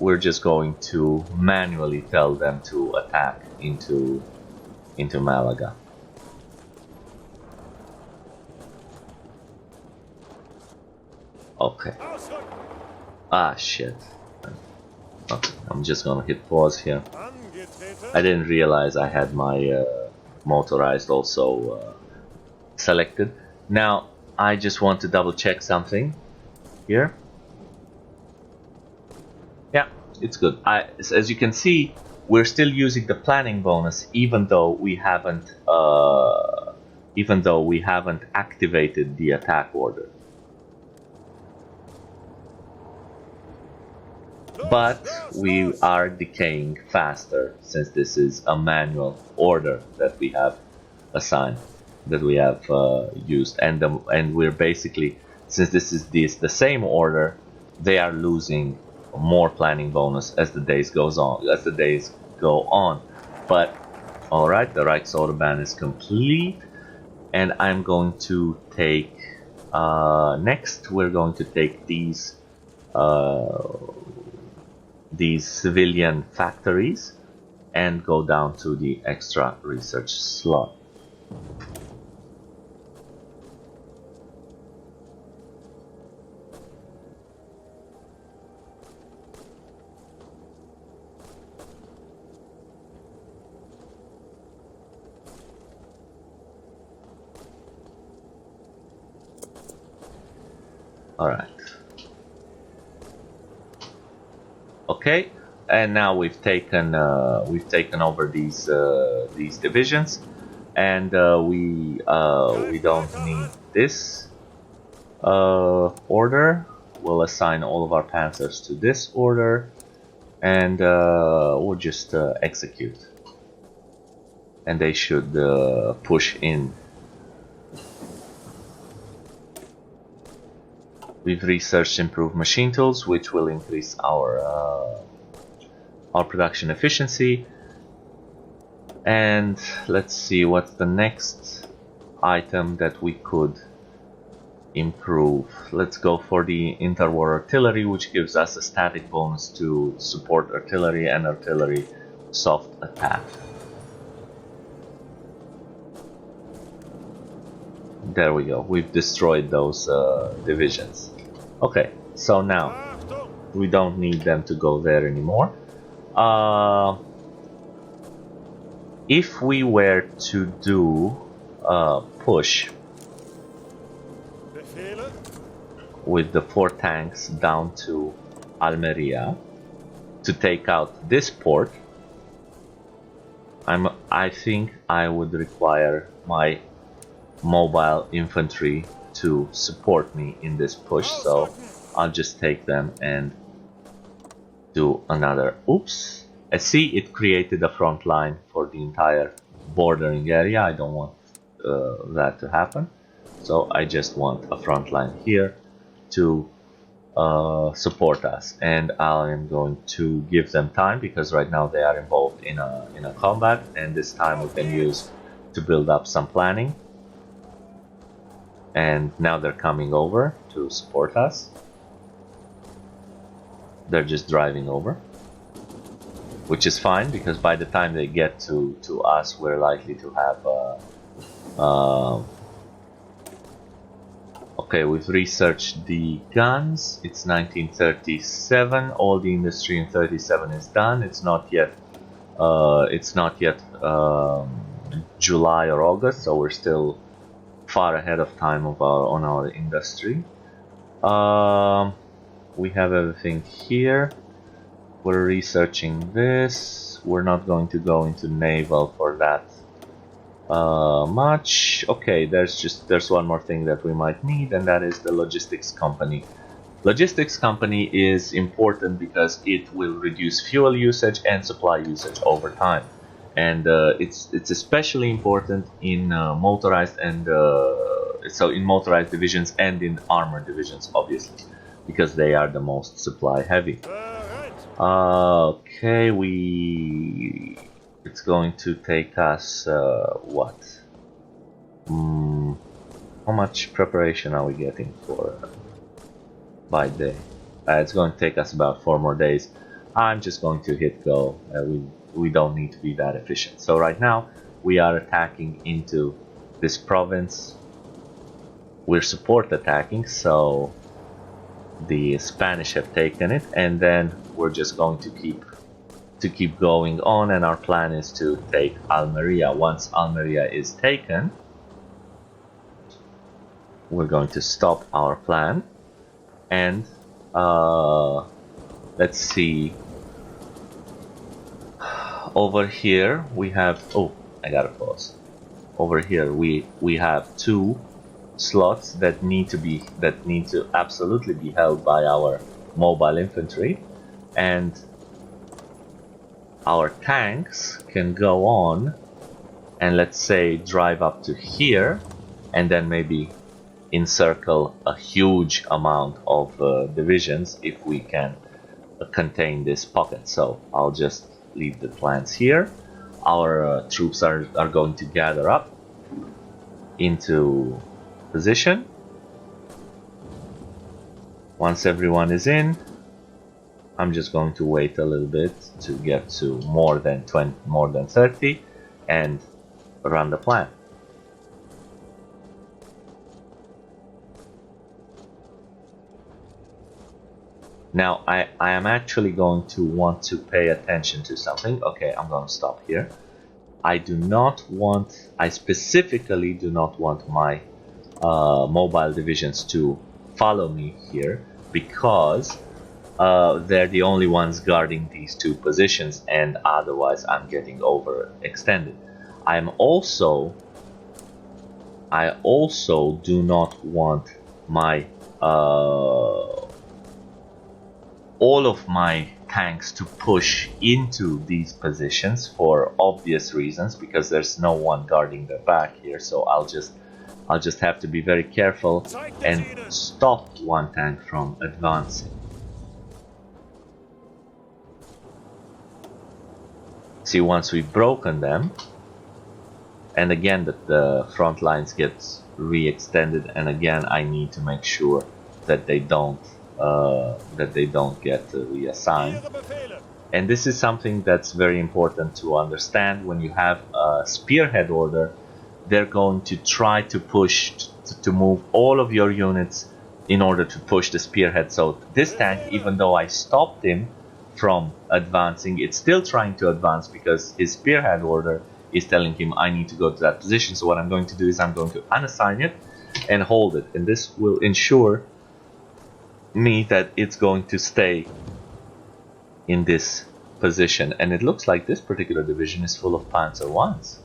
we're just going to manually tell them to attack into Malaga. Okay. Ah, shit. Okay, I'm just gonna hit pause here. I didn't realize I had my motorized also selected. Now I just want to double check something here. Yeah, it's good. As you can see, we're still using the planning bonus even though we haven't activated the attack order. But we are decaying faster since this is a manual order that we have assigned, that we have used, and we're basically, since this is the same order, they are losing more planning bonus as the days go on. But all right, the Reichs Autobahn is complete, and I'm going to take next. We're going to take these civilian factories and go down to the extra research slot. All right. Okay, and now we've taken over these divisions, and we don't need this order. We'll assign all of our panzers to this order, and we'll just execute, and they should push in. We've researched improved machine tools, which will increase our production efficiency. And let's see what's the next item that we could improve. Let's go for the interwar artillery, which gives us a static bonus to support artillery and artillery soft attack. There we go. We've destroyed those divisions. Okay, so now we don't need them to go there anymore. If we were to do push with the 4 tanks down to Almeria to take out this port, I think I would require my mobile infantry to support me in this push, so I'll just take them and do another. Oops, I see it created a front line for the entire bordering area. I don't want that to happen, so I just want a front line here to support us, and I am going to give them time because right now they are involved in a combat, and this time we can use to build up some planning. And now they're coming over to support us. They're just driving over, which is fine because by the time they get to us, we're likely to have okay, we've researched the guns. It's 1937. All the industry in 37 is done. It's not yet July or August, so we're still far ahead of time on our industry. We have everything here. We're researching this. We're not going to go into naval for that much. Okay, there's one more thing that we might need, and that is the logistics company. Logistics company is important because it will reduce fuel usage and supply usage over time. And it's especially important in motorized and so in motorized divisions and in armored divisions, obviously, because they are the most supply heavy. Okay, it's going to take us what? How much preparation are we getting for by day? It's going to take us about 4 more days. I'm just going to hit go. We don't need to be that efficient. So right now we are attacking into this province. We're support attacking, so the Spanish have taken it, and then we're just going to keep going on, and our plan is to take Almeria. Once Almeria is taken, we're going to stop our plan, and let's see. Over here we have, oh, I gotta pause. Over here we have two slots that need to absolutely be held by our mobile infantry, and our tanks can go on and, let's say, drive up to here and then maybe encircle a huge amount of divisions if we can contain this pocket. So I'll just leave the plans here. Our troops are going to gather up into position. Once everyone is in, I'm just going to wait a little bit to get to more than 30 and run the plan. Now I am actually going to want to pay attention to something. Okay, I'm going to stop here. I specifically do not want my mobile divisions to follow me here, because they're the only ones guarding these two positions, and otherwise I'm getting overextended. I also do not want my all of my tanks to push into these positions for obvious reasons, because there's no one guarding their back here. So I'll just have to be very careful and stop one tank from advancing. See, once we've broken them, and again the front lines get re-extended, and again I need to make sure that they don't get reassigned. And this is something that's very important to understand. When you have a spearhead order, they're going to try to push to move all of your units in order to push the spearhead. So this tank, even though I stopped him from advancing, it's still trying to advance because his spearhead order is telling him I need to go to that position. So what I'm going to do is I'm going to unassign it and hold it, and this will ensure me that it's going to stay in this position. And it looks like this particular division is full of Panzer Is.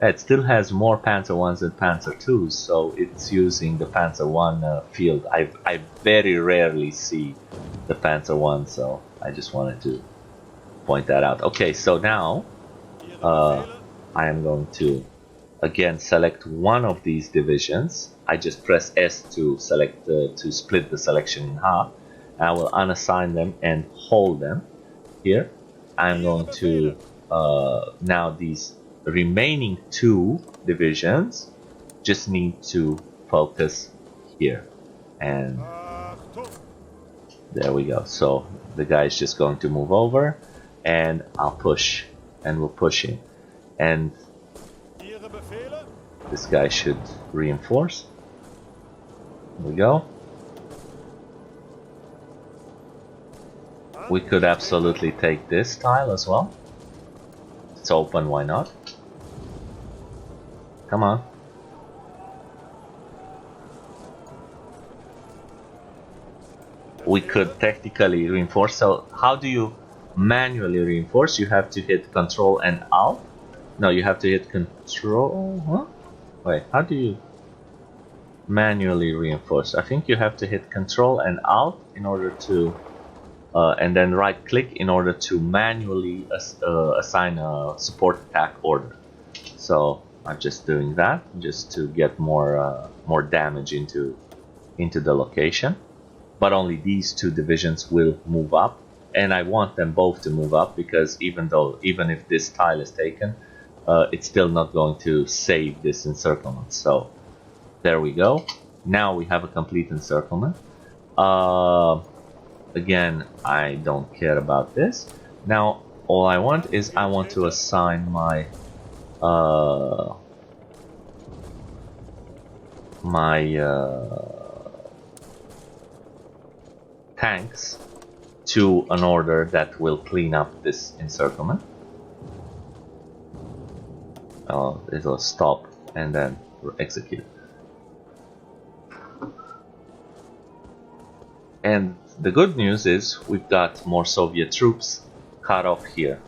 It still has more Panzer Is than Panzer IIs, so it's using the Panzer I field. I very rarely see the Panzer I, so I just wanted to point that out. Okay, so now I am going to again select one of these divisions. I just press S to select to split the selection in half. I will unassign them and hold them here. I'm going to now these remaining two divisions just need to focus here, and there we go. So the guy is just going to move over, and I'll push, and we'll push him, and this guy should reinforce. There we go. We could absolutely take this tile as well. It's open, why not? Come on. We could technically reinforce. So how do you manually reinforce? You have to hit Control and Alt. No, you have to hit Control. Huh? Wait, how do you manually reinforce? I think you have to hit Control and Alt in order to and then right click in order to manually assign a support attack order. So I'm just doing that just to get more damage into the location. But only these two divisions will move up, and I want them both to move up, because even if this tile is taken, it's still not going to save this encirclement. So there we go. Now we have a complete encirclement. Again, I don't care about this. Now all I want is I want to assign my tanks to an order that will clean up this encirclement. It'll stop and then execute. And the good news is we've got more Soviet troops cut off here.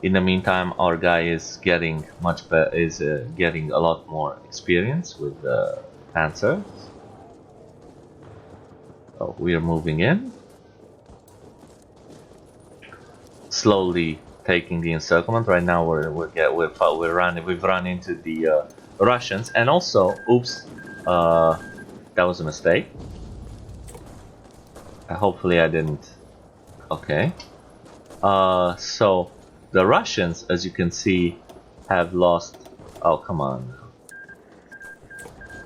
In the meantime, our guy is getting much better, is getting a lot more experience with the Panzer. So we are moving in, slowly taking the encirclement. Right now, we've run into the Russians, and also, oops, that was a mistake. Hopefully, I didn't. Okay. So the Russians, as you can see, have lost. Oh, come on.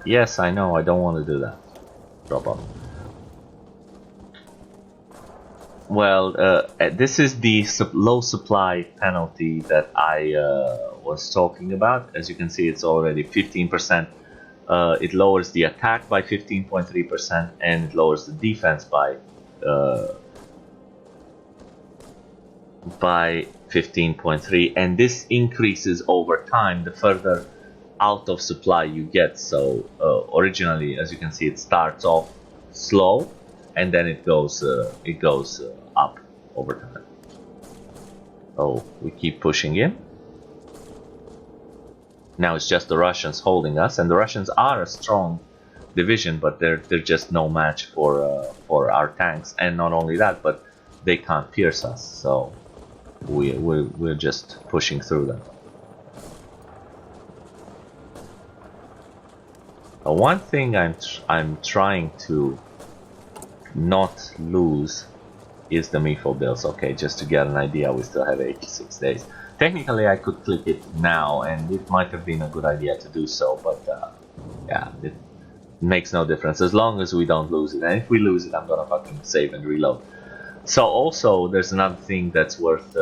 Yes, I know. I don't want to do that. Drop off. Well, this is the low supply penalty that I was talking about. As you can see, it's already 15%. It lowers the attack by 15.3%, and it lowers the defense by 15.3, and this increases over time the further out of supply you get. So originally, as you can see, it starts off slow, and then it goes up over time. So we keep pushing in. Now it's just the Russians holding us, and the Russians are a strong division, but they're just no match for our tanks. And not only that, but they can't pierce us. So we're just pushing through them. One thing I'm trying to not lose is the Mifo bills. Okay, just to get an idea, we still have 86 days. Technically, I could click it now, and it might have been a good idea to do so, but yeah, it makes no difference as long as we don't lose it. And if we lose it, I'm gonna fucking save and reload. So also, there's another thing that's worth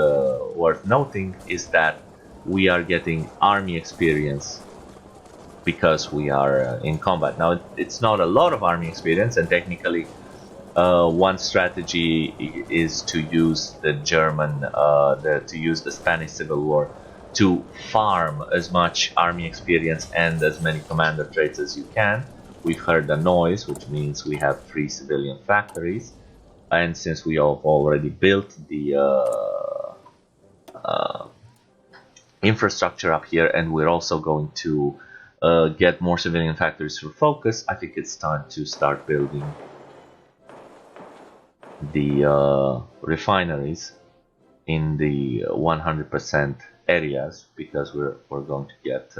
noting is that we are getting army experience because we are in combat. Now, it's not a lot of army experience, and technically, one strategy is to use the Spanish Civil War to farm as much army experience and as many commander traits as you can. We've heard the noise, which means we have 3 civilian factories, and since we have already built the infrastructure up here, and we're also going to get more civilian factories for focus, I think it's time to start building the refineries in the 100% areas, because we're going to get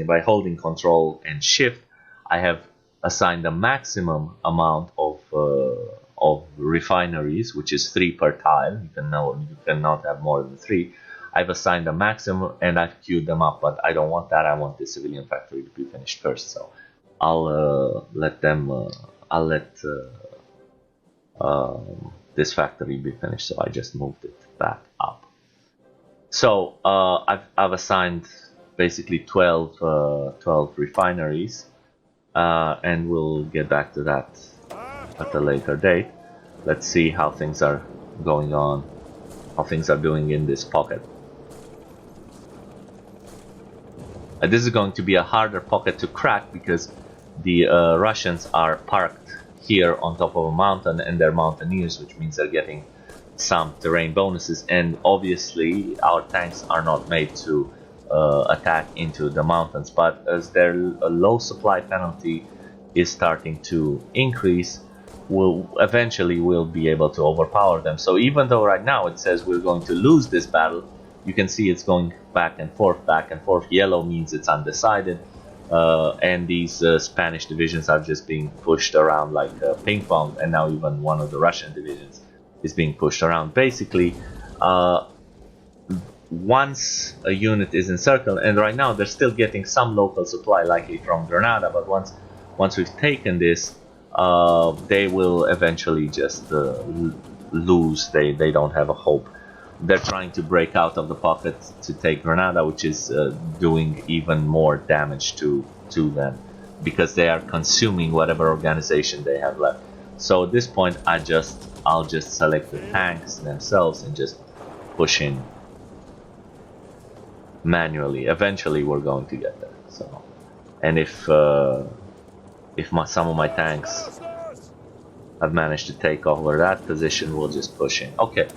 by holding Control and Shift, I have assigned a maximum amount of refineries, which is 3 per tile. You cannot have more than 3. I've assigned a maximum and I've queued them up, but I don't want that. I want the civilian factory to be finished first. So I'll let this factory be finished. So I just moved it back up. So I've assigned basically 12 refineries, and we'll get back to that at a later date. Let's see how things are going on, how things are doing in this pocket. This is going to be a harder pocket to crack because the Russians are parked here on top of a mountain, and they're mountaineers, which means they're getting some terrain bonuses, and obviously our tanks are not made to attack into the mountains, but as their low supply penalty is starting to increase, we'll be able to overpower them. So even though right now it says we're going to lose this battle, you can see it's going back and forth. Yellow means it's undecided, and these Spanish divisions are just being pushed around like ping pong, and now even one of the Russian divisions is being pushed around. Basically, once a unit is encircled, and right now they're still getting some local supply, likely from Granada, but once we've taken this, they will eventually just lose. They don't have a hope. They're trying to break out of the pocket to take Granada, which is doing even more damage to them, because they are consuming whatever organization they have left. So at this point, I'll just select the tanks themselves and just push in manually. Eventually, we're going to get there. So, and if some of my tanks I've managed to take over that position. We'll just push in. Okay,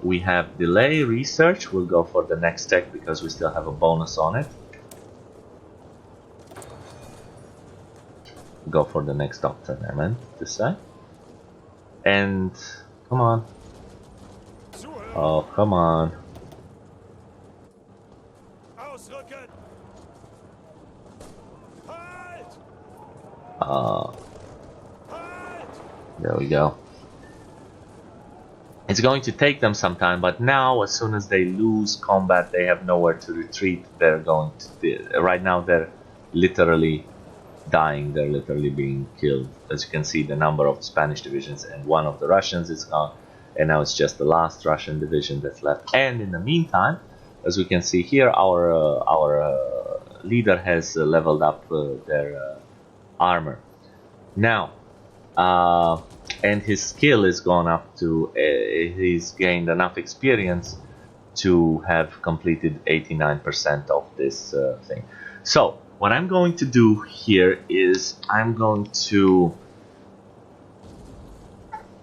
we have delay research. We'll go for the next tech because we still have a bonus on it. Go for the next doctrine, I meant to say. And come on. Oh, come on. There we go. It's going to take them some time, but now as soon as they lose combat, they have nowhere to retreat. They're going to... Right now they're literally dying. They're literally being killed. As you can see, the number of Spanish divisions and one of the Russians is gone. And now it's just the last Russian division that's left. And in the meantime, as we can see here, our leader has leveled up their armor. Now, and his skill is gone up to, he's gained enough experience to have completed 89% of this thing. So, what I'm going to do here is I'm going to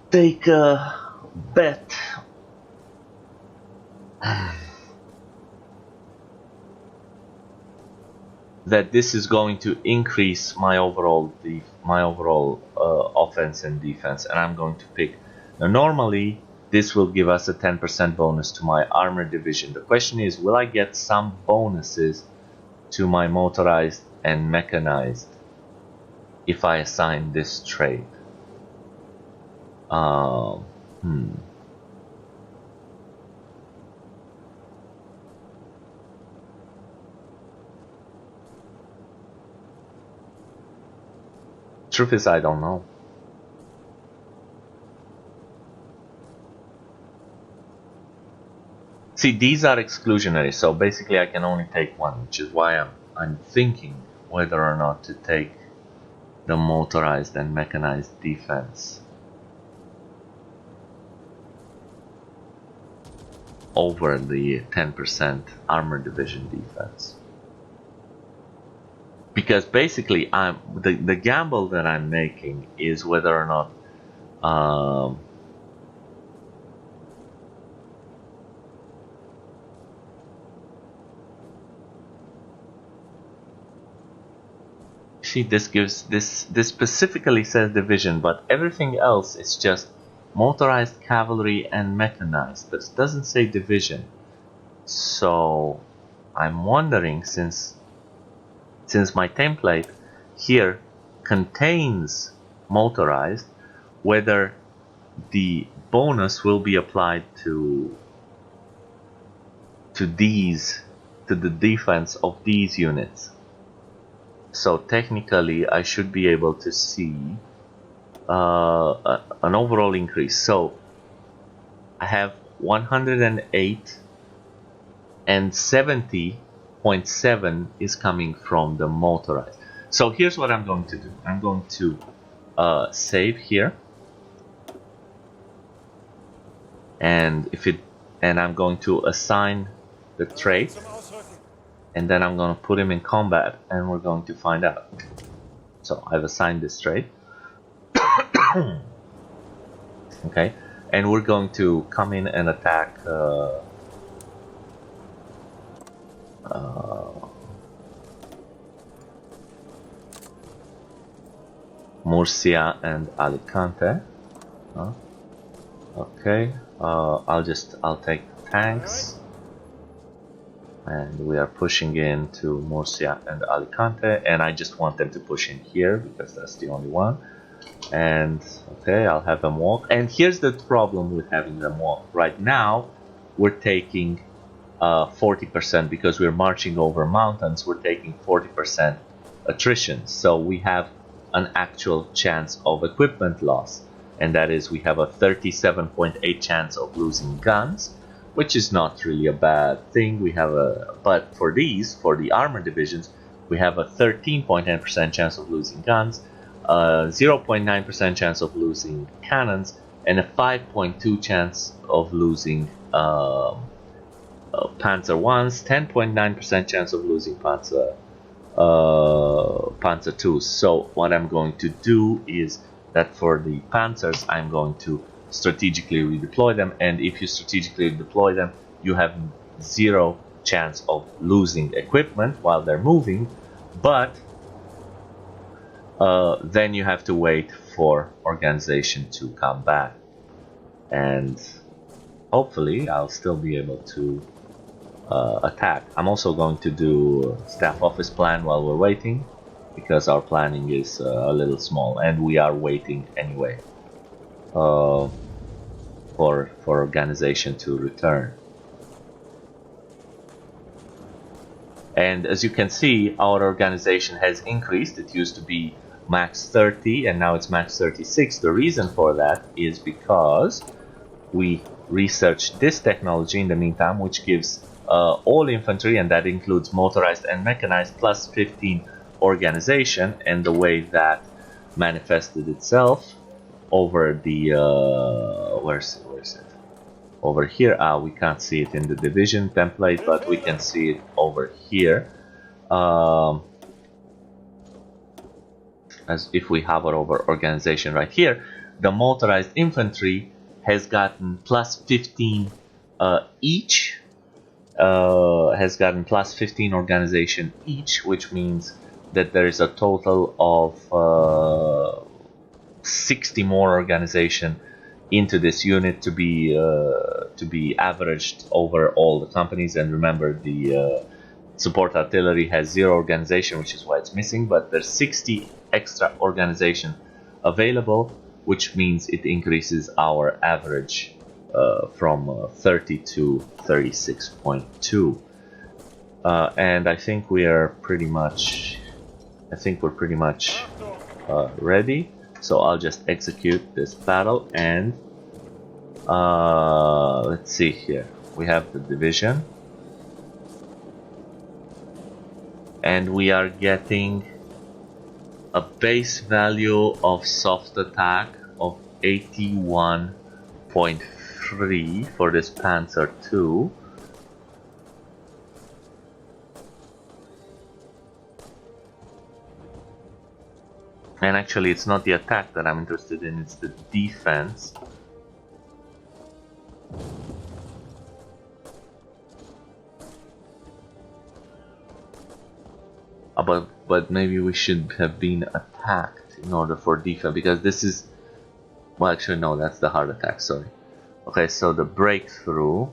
take a bet that this is going to increase my overall offense and defense, and I'm going to pick. Now, normally this will give us a 10% bonus to my armor division. The question is, will I get some bonuses to my motorized and mechanized if I assign this trait? Truth is, I don't know. See, these are exclusionary, so basically I can only take one, which is why I'm thinking whether or not to take the motorized and mechanized defense over the 10% armor division defense. Because basically, the gamble that I'm making is whether or not see, this gives this specifically says division, but everything else is just motorized cavalry and mechanized. This doesn't say division. So I'm wondering, since my template here contains motorized, whether the bonus will be applied to the defense of these units. So technically I should be able to see an overall increase. So I have 108 and 70.7 is coming from the motorized. So here's what I'm going to do. I'm going to save here, and I'm going to assign the trait, and then I'm going to put him in combat, and we're going to find out. So I've assigned this trait. Okay, and we're going to come in and attack Murcia and Alicante. Okay, I'll take the tanks, and we are pushing into Murcia and Alicante, and I just want them to push in here because that's the only one. And okay, I'll have them walk. And here's the problem with having them walk. Right now we're taking 40% because we're marching over mountains. We're taking 40% attrition, so we have an actual chance of equipment loss, and that is we have a 37.8 chance of losing guns, which is not really a bad thing. We have but for the armor divisions, we have a 13.9% chance of losing guns, 0.9% chance of losing cannons, and a 5.2 chance of losing Panzer 1s, 10.9% chance of losing Panzer 2s. So what I'm going to do is that for the Panzers I'm going to strategically redeploy them, and if you strategically deploy them, you have zero chance of losing equipment while they're moving, but then you have to wait for organization to come back, and hopefully I'll still be able to attack. I'm also going to do staff office plan while we're waiting, because our planning is a little small and we are waiting anyway for organization to return. And as you can see, our organization has increased. It used to be max 30 and now it's max 36. The reason for that is because we researched this technology in the meantime, which gives all infantry, and that includes motorized and mechanized, plus 15 organization. And the way that manifested itself over the where's it? Over here. We can't see it in the division template, but we can see it over here. As if we hover over organization right here, the motorized infantry has gotten plus 15 each. Has gotten plus 15 organization each, which means that there is a total of 60 more organization into this unit to be averaged over all the companies. And remember, the support artillery has 0 organization, which is why it's missing, but there's 60 extra organization available, which means it increases our average from 30 to 36.2. And I think we're pretty much ready. So I'll just execute this battle, and let's see here. We have the division, and we are getting a base value of soft attack of 81.3 for this Panzer II. And actually, it's not the attack that I'm interested in, it's the defense. But maybe we should have been attacked in order for defense, because this is... Well, actually, no, that's the hard attack, sorry. Okay, so the breakthrough,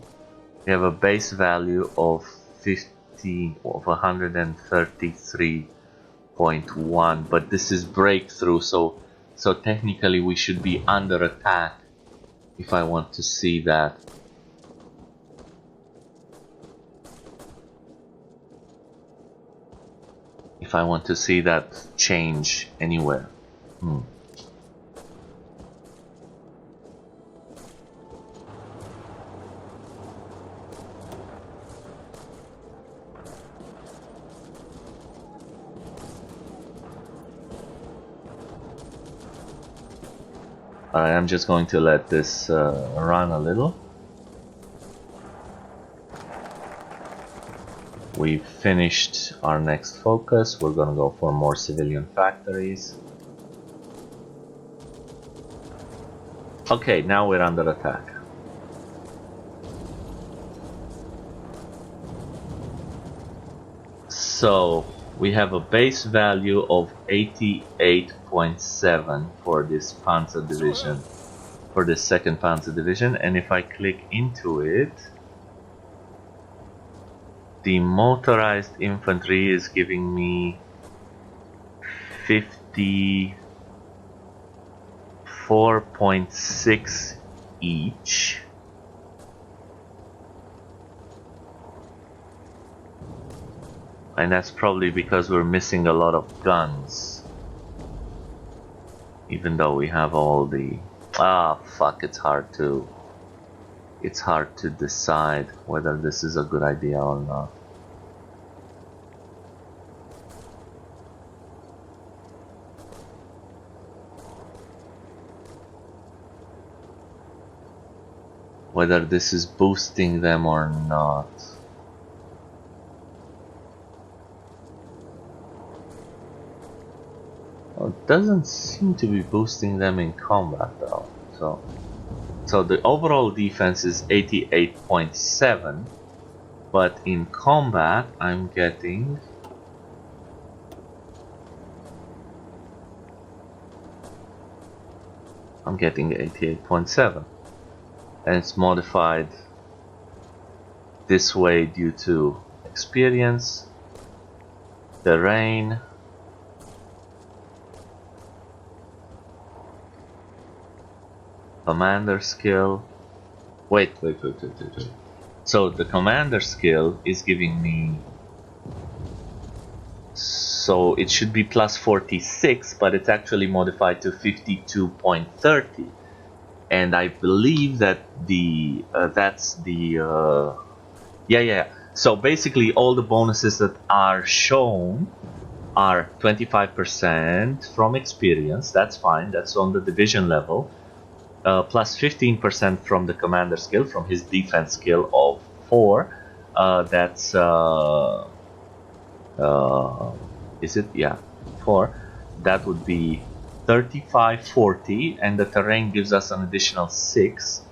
we have a base value of 133.1, but this is breakthrough, so technically we should be under attack if I want to see that. If I want to see that change anywhere. Alright, I'm just going to let this run a little. We've finished our next focus. We're gonna go for more civilian factories. Okay, now we're under attack. So we have a base value of 88.7 for this Panzer division, for this second Panzer division, and if I click into it, the motorized infantry is giving me 54.6 each. And that's probably because we're missing a lot of guns. Even though we have all the... fuck, it's hard to decide whether this is a good idea or not. Whether this is boosting them or not. doesn't seem to be boosting them in combat though. So the overall defense is 88.7, but in combat I'm getting 88.7, and it's modified this way due to experience, terrain, commander skill. Wait. So the commander skill is giving me, so it should be plus 46, but it's actually modified to 52.30, and I believe that the that's the yeah. So basically all the bonuses that are shown are 25% from experience. That's fine, that's on the division level. Plus 15% from the commander skill, from his defense skill of 4. That's is it? Yeah, 4. That would be 35-40, and the terrain gives us an additional 6%,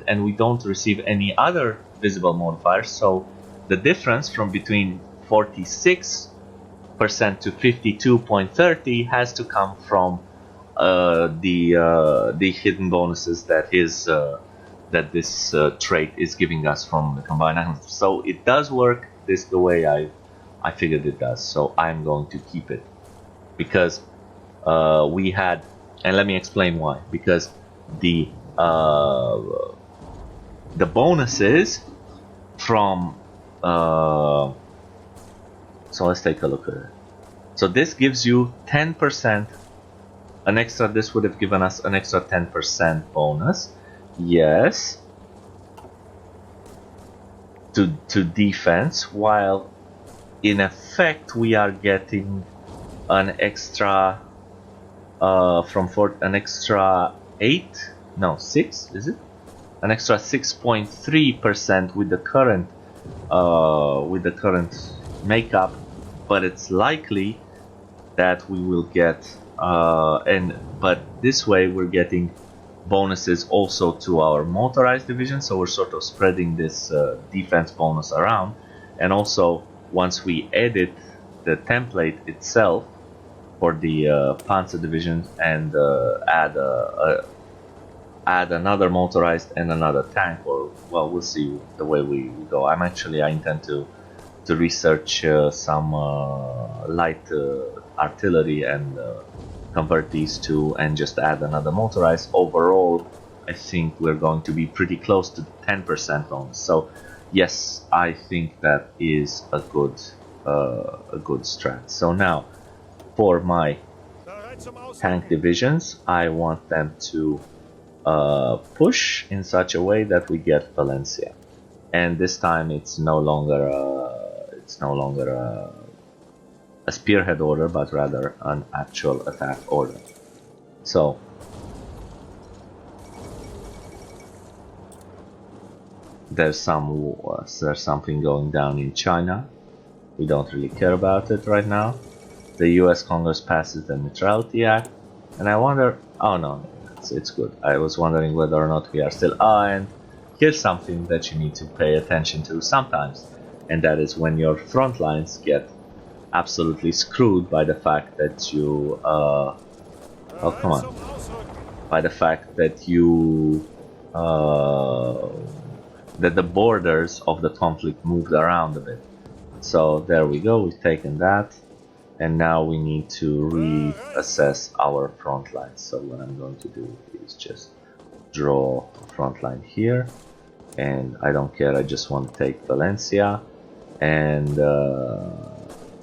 and we don't receive any other visible modifiers. So the difference from between 46% to 52.30 has to come from the hidden bonuses that this trait is giving us from the combined items. So it does work this the way I figured it does. So I'm going to keep it because we had, and let me explain why. Because the bonuses from so let's take a look at it. So this gives you 10%. An extra, this would have given us an extra 10% bonus, yes, to defense, while in effect we are getting an extra an extra 6, is it? An extra 6.3% with the current makeup, but it's likely that we will get but this way we're getting bonuses also to our motorized division, so we're sort of spreading this defense bonus around. And also once we edit the template itself for the Panzer division and add another motorized and another tank, or well, we'll see the way we go. I intend to research some light artillery and convert these two and just add another motorized. Overall, I think we're going to be pretty close to 10% bonus. So yes, I think that is a good strat. So now for my tank divisions, I want them to push in such a way that we get Valencia, and this time it's no longer a spearhead order, but rather an actual attack order. So there's something going down in China. We don't really care about it right now. The US Congress passes the Neutrality Act, and I wonder, oh no, it's good. I was wondering whether or not we are still, and here's something that you need to pay attention to sometimes, and that is when your front lines get absolutely screwed by the fact that you by the fact that you that the borders of the conflict moved around a bit. So there we go, we've taken that, and now we need to reassess our front lines. So what I'm going to do is just draw a front line here, and I don't care, I just want to take Valencia, and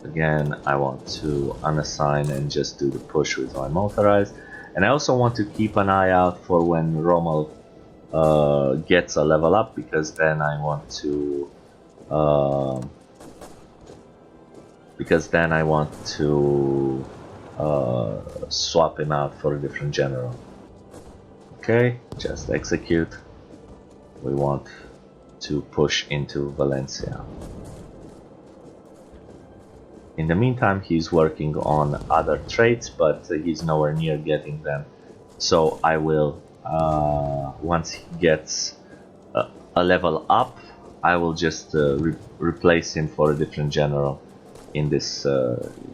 again I want to unassign and just do the push with my motorized. And I also want to keep an eye out for when Rommel gets a level up, because then I want to swap him out for a different general. Okay, just execute. We want to push into Valencia. In the meantime, he's working on other traits, but he's nowhere near getting them. So I will, once he gets a level up, I will just replace him for a different general in this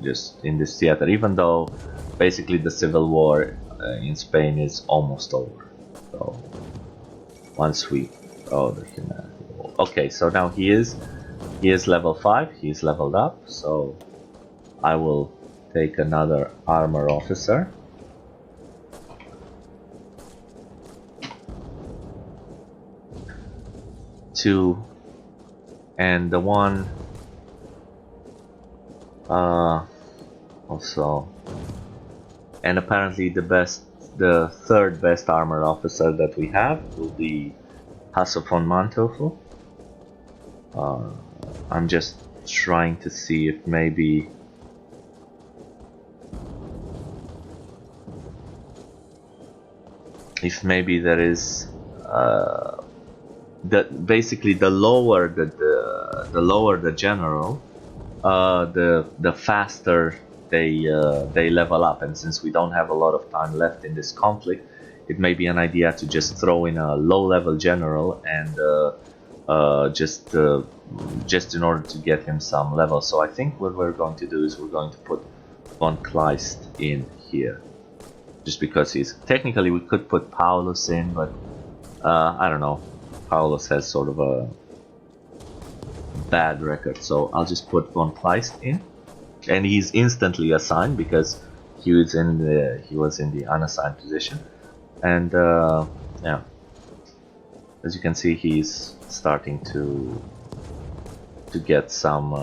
just in this theater. Even though basically the civil war in Spain is almost over. So once we the humanity. Okay, so now he is level 5. He's leveled up. So I will take another armor officer. Two, and the one also, and apparently the third best armor officer that we have will be Hasso von Manteuffel. I'm just trying to see if maybe there is basically the lower the general, the faster they level up. And since we don't have a lot of time left in this conflict, it may be an idea to just throw in a low-level general and just in order to get him some level. So I think what we're going to do is we're going to put von Kleist in here, just because he's technically, we could put Paulus in, but I don't know. Paulus has sort of a bad record, so I'll just put von Kleist in, and he's instantly assigned because he was in the unassigned position. And yeah, as you can see, he's starting to get some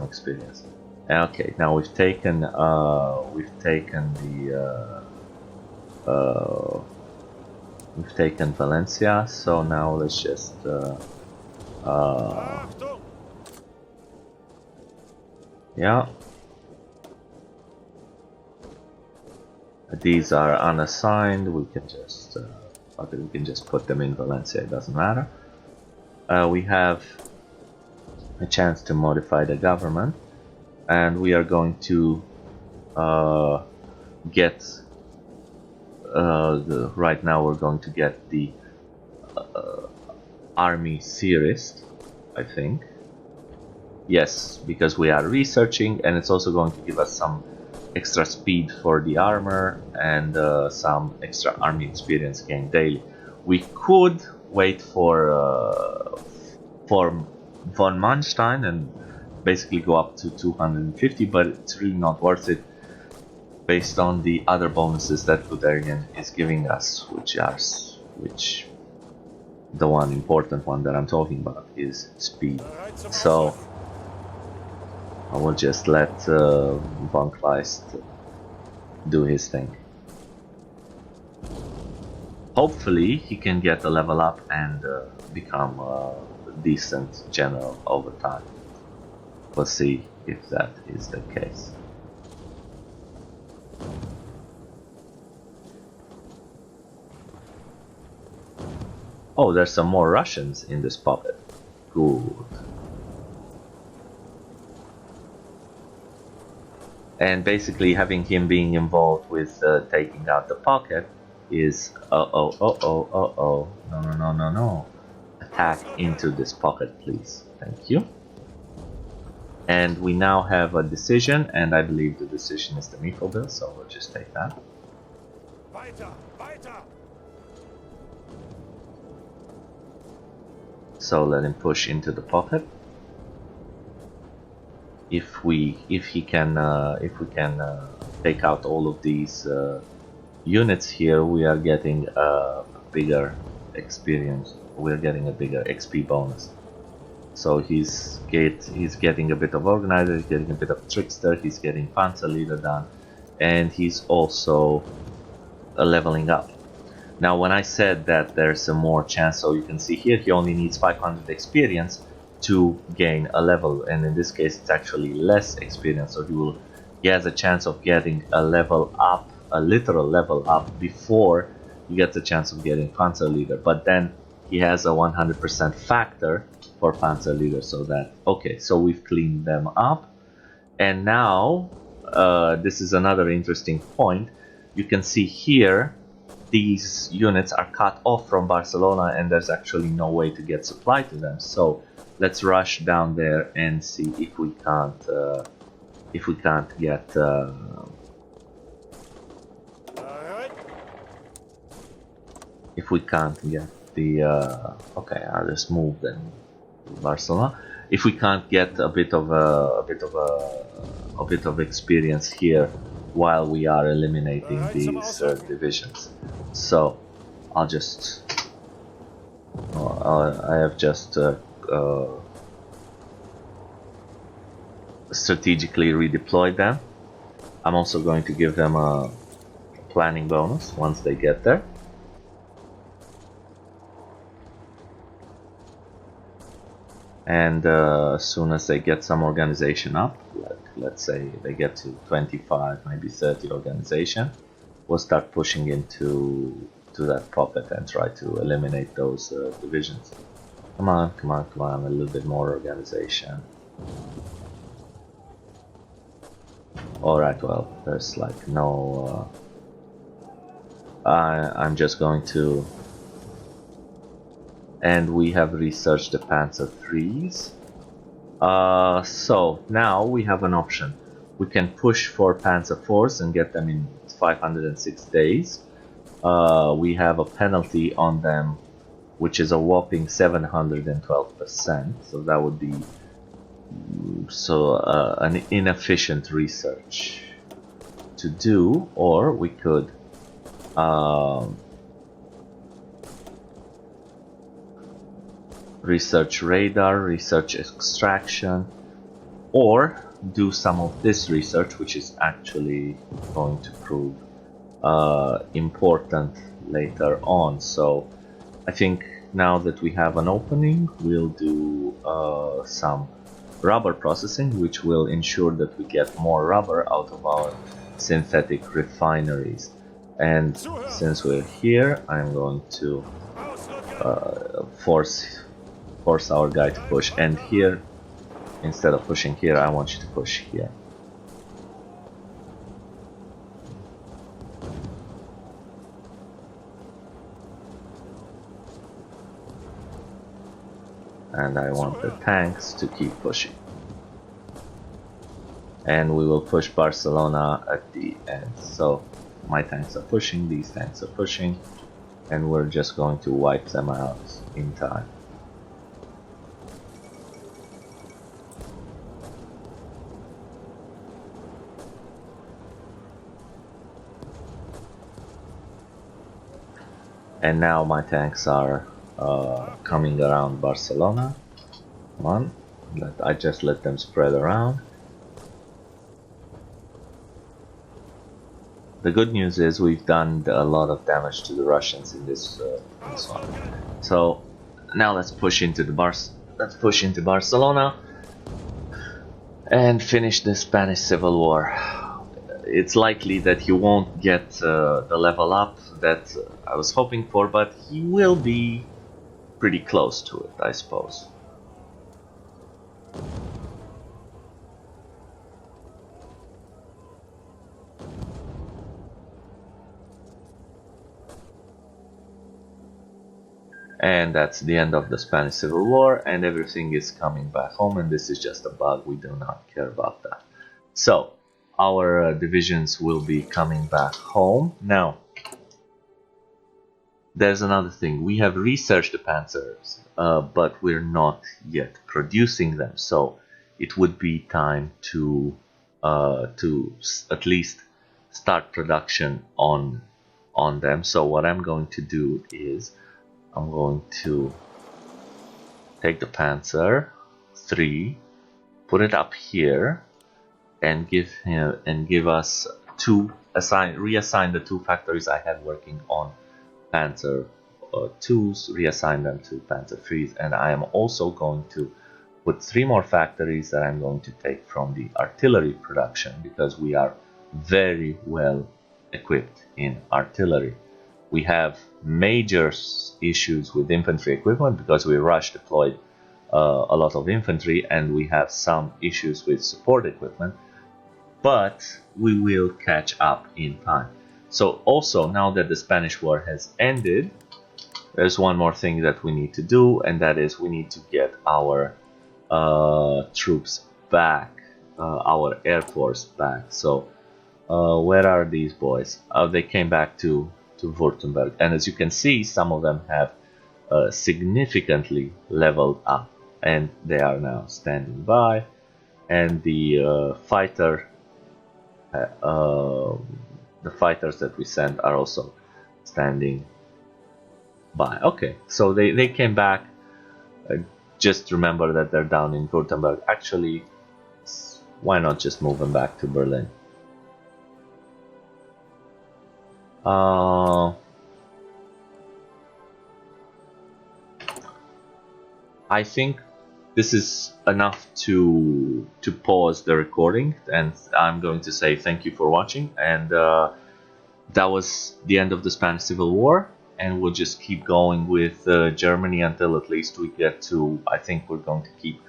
experience. Okay, now we've taken Valencia, so now let's just yeah, these are unassigned. We can just put them in Valencia, it doesn't matter. We have a chance to modify the government, and we are going to get right now we're going to get the army theorist, I think. Yes, because we are researching, and it's also going to give us some extra speed for the armor and some extra army experience gained daily. We could wait for von Manstein and basically go up to 250, but it's really not worth it based on the other bonuses that Guderian is giving us, which the one important one that I'm talking about is speed. So I will just let von Kleist do his thing. Hopefully he can get a level up and become a decent general over time. We'll see if that is the case. Oh, there's some more Russians in this puppet. Good. And basically having him being involved with taking out the pocket is no. Attack into this pocket, please. Thank you. And we now have a decision, and I believe the decision is the Mifo bill, so we'll just take that. So let him push into the pocket. If we can take out all of these units here, we are getting a bigger experience. We're getting a bigger XP bonus. So he's getting a bit of organizer, he's getting a bit of trickster, he's getting panzer leader done, and he's also leveling up. Now, when I said that there's a more chance, so you can see here he only needs 500 experience to gain a level, and in this case it's actually less experience, so he has a chance of getting a level up, a literal level up, before he gets a chance of getting panzer leader. But then he has a 100% factor for panzer leader, so that, okay, so we've cleaned them up, And now, this is another interesting point. You can see here, these units are cut off from Barcelona and there's actually no way to get supply to them. So let's rush down there and see if we can't get the okay, I'll just move then Barcelona. If we can't get a bit of experience here while we are eliminating these divisions, so I'll just I have just strategically redeployed them. I'm also going to give them a planning bonus once they get there. And as soon as they get some organization up, like let's say they get to 25, maybe 30 organization, we'll start pushing into that pocket and try to eliminate those divisions. Come on, come on, come on, a little bit more organization. Alright, well, there's like no... I'm just going to... And we have researched the Panzer IIIs. So now we have an option. We can push for Panzer IVs and get them in 506 days. We have a penalty on them, which is a whopping 712%. So that would be an inefficient research to do, or we could research radar, research extraction, or do some of this research, which is actually going to prove important later on. So I think now that we have an opening, we'll do some rubber processing, which will ensure that we get more rubber out of our synthetic refineries. And since we're here, I'm going to force our guy to push, and here, instead of pushing here, I want you to push here. And I want the tanks to keep pushing. And we will push Barcelona at the end. So my tanks are pushing, these tanks are pushing, and we're just going to wipe them out in time. And now my tanks are coming around Barcelona. Come on, I just let them spread around. The good news is we've done a lot of damage to the Russians in this one. So now let's push into Barcelona and finish the Spanish Civil War. It's likely that he won't get the level up that I was hoping for, but he will be pretty close to it, I suppose. And that's the end of the Spanish Civil War, and everything is coming back home, and this is just a bug. We do not care about that. So our divisions will be coming back home. Now, there's another thing. We have researched the Panzers, but we're not yet producing them. So it would be time to at least start production on them. So what I'm going to do is I'm going to take the Panzer III, put it up here, and give us reassign the two factories I had working on Panzer IIs, reassign them to Panzer IIIs, and I am also going to put 3 more factories that I'm going to take from the artillery production, because we are very well equipped in artillery. We have major issues with infantry equipment because we rush deployed a lot of infantry, and we have some issues with support equipment, but we will catch up in time. So also, now that the Spanish War has ended, there's one more thing that we need to do, and that is we need to get our troops back, our air force back. So where are these boys? They came back to Württemberg, and as you can see, some of them have significantly leveled up, and they are now standing by. And the fighters that we sent are also standing by. Okay, so they came back. Just remember that they're down in Württemberg. Actually, why not just move them back to Berlin? I think this is enough to pause the recording, and I'm going to say thank you for watching. And that was the end of the Spanish Civil War, and we'll just keep going with Germany until at least we get to, I think we're going to keep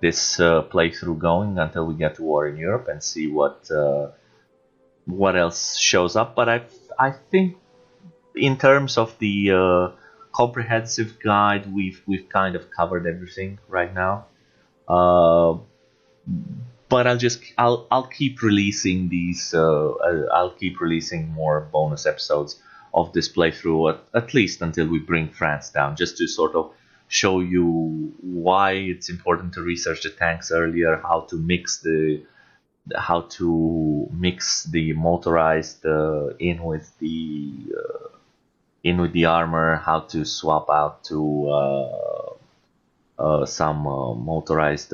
this playthrough going until we get to War in Europe and see what else shows up. But I think in terms of the comprehensive guide, we've kind of covered everything right now. But I'll keep releasing these. I'll keep releasing more bonus episodes of this playthrough at least until we bring France down, just to sort of show you why it's important to research the tanks earlier, how to mix the motorized in with the armor, how to swap out to some motorized,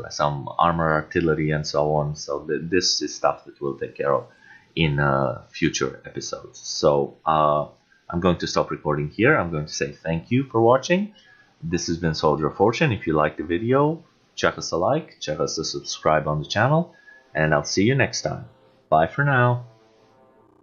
some armor artillery and so on. So this is stuff that we'll take care of in future episodes. So I'm going to stop recording here. I'm going to say thank you for watching. This has been Soldier of Fortune. If you liked the video, chuck us a like, chuck us a subscribe on the channel, and I'll see you next time. Bye for now.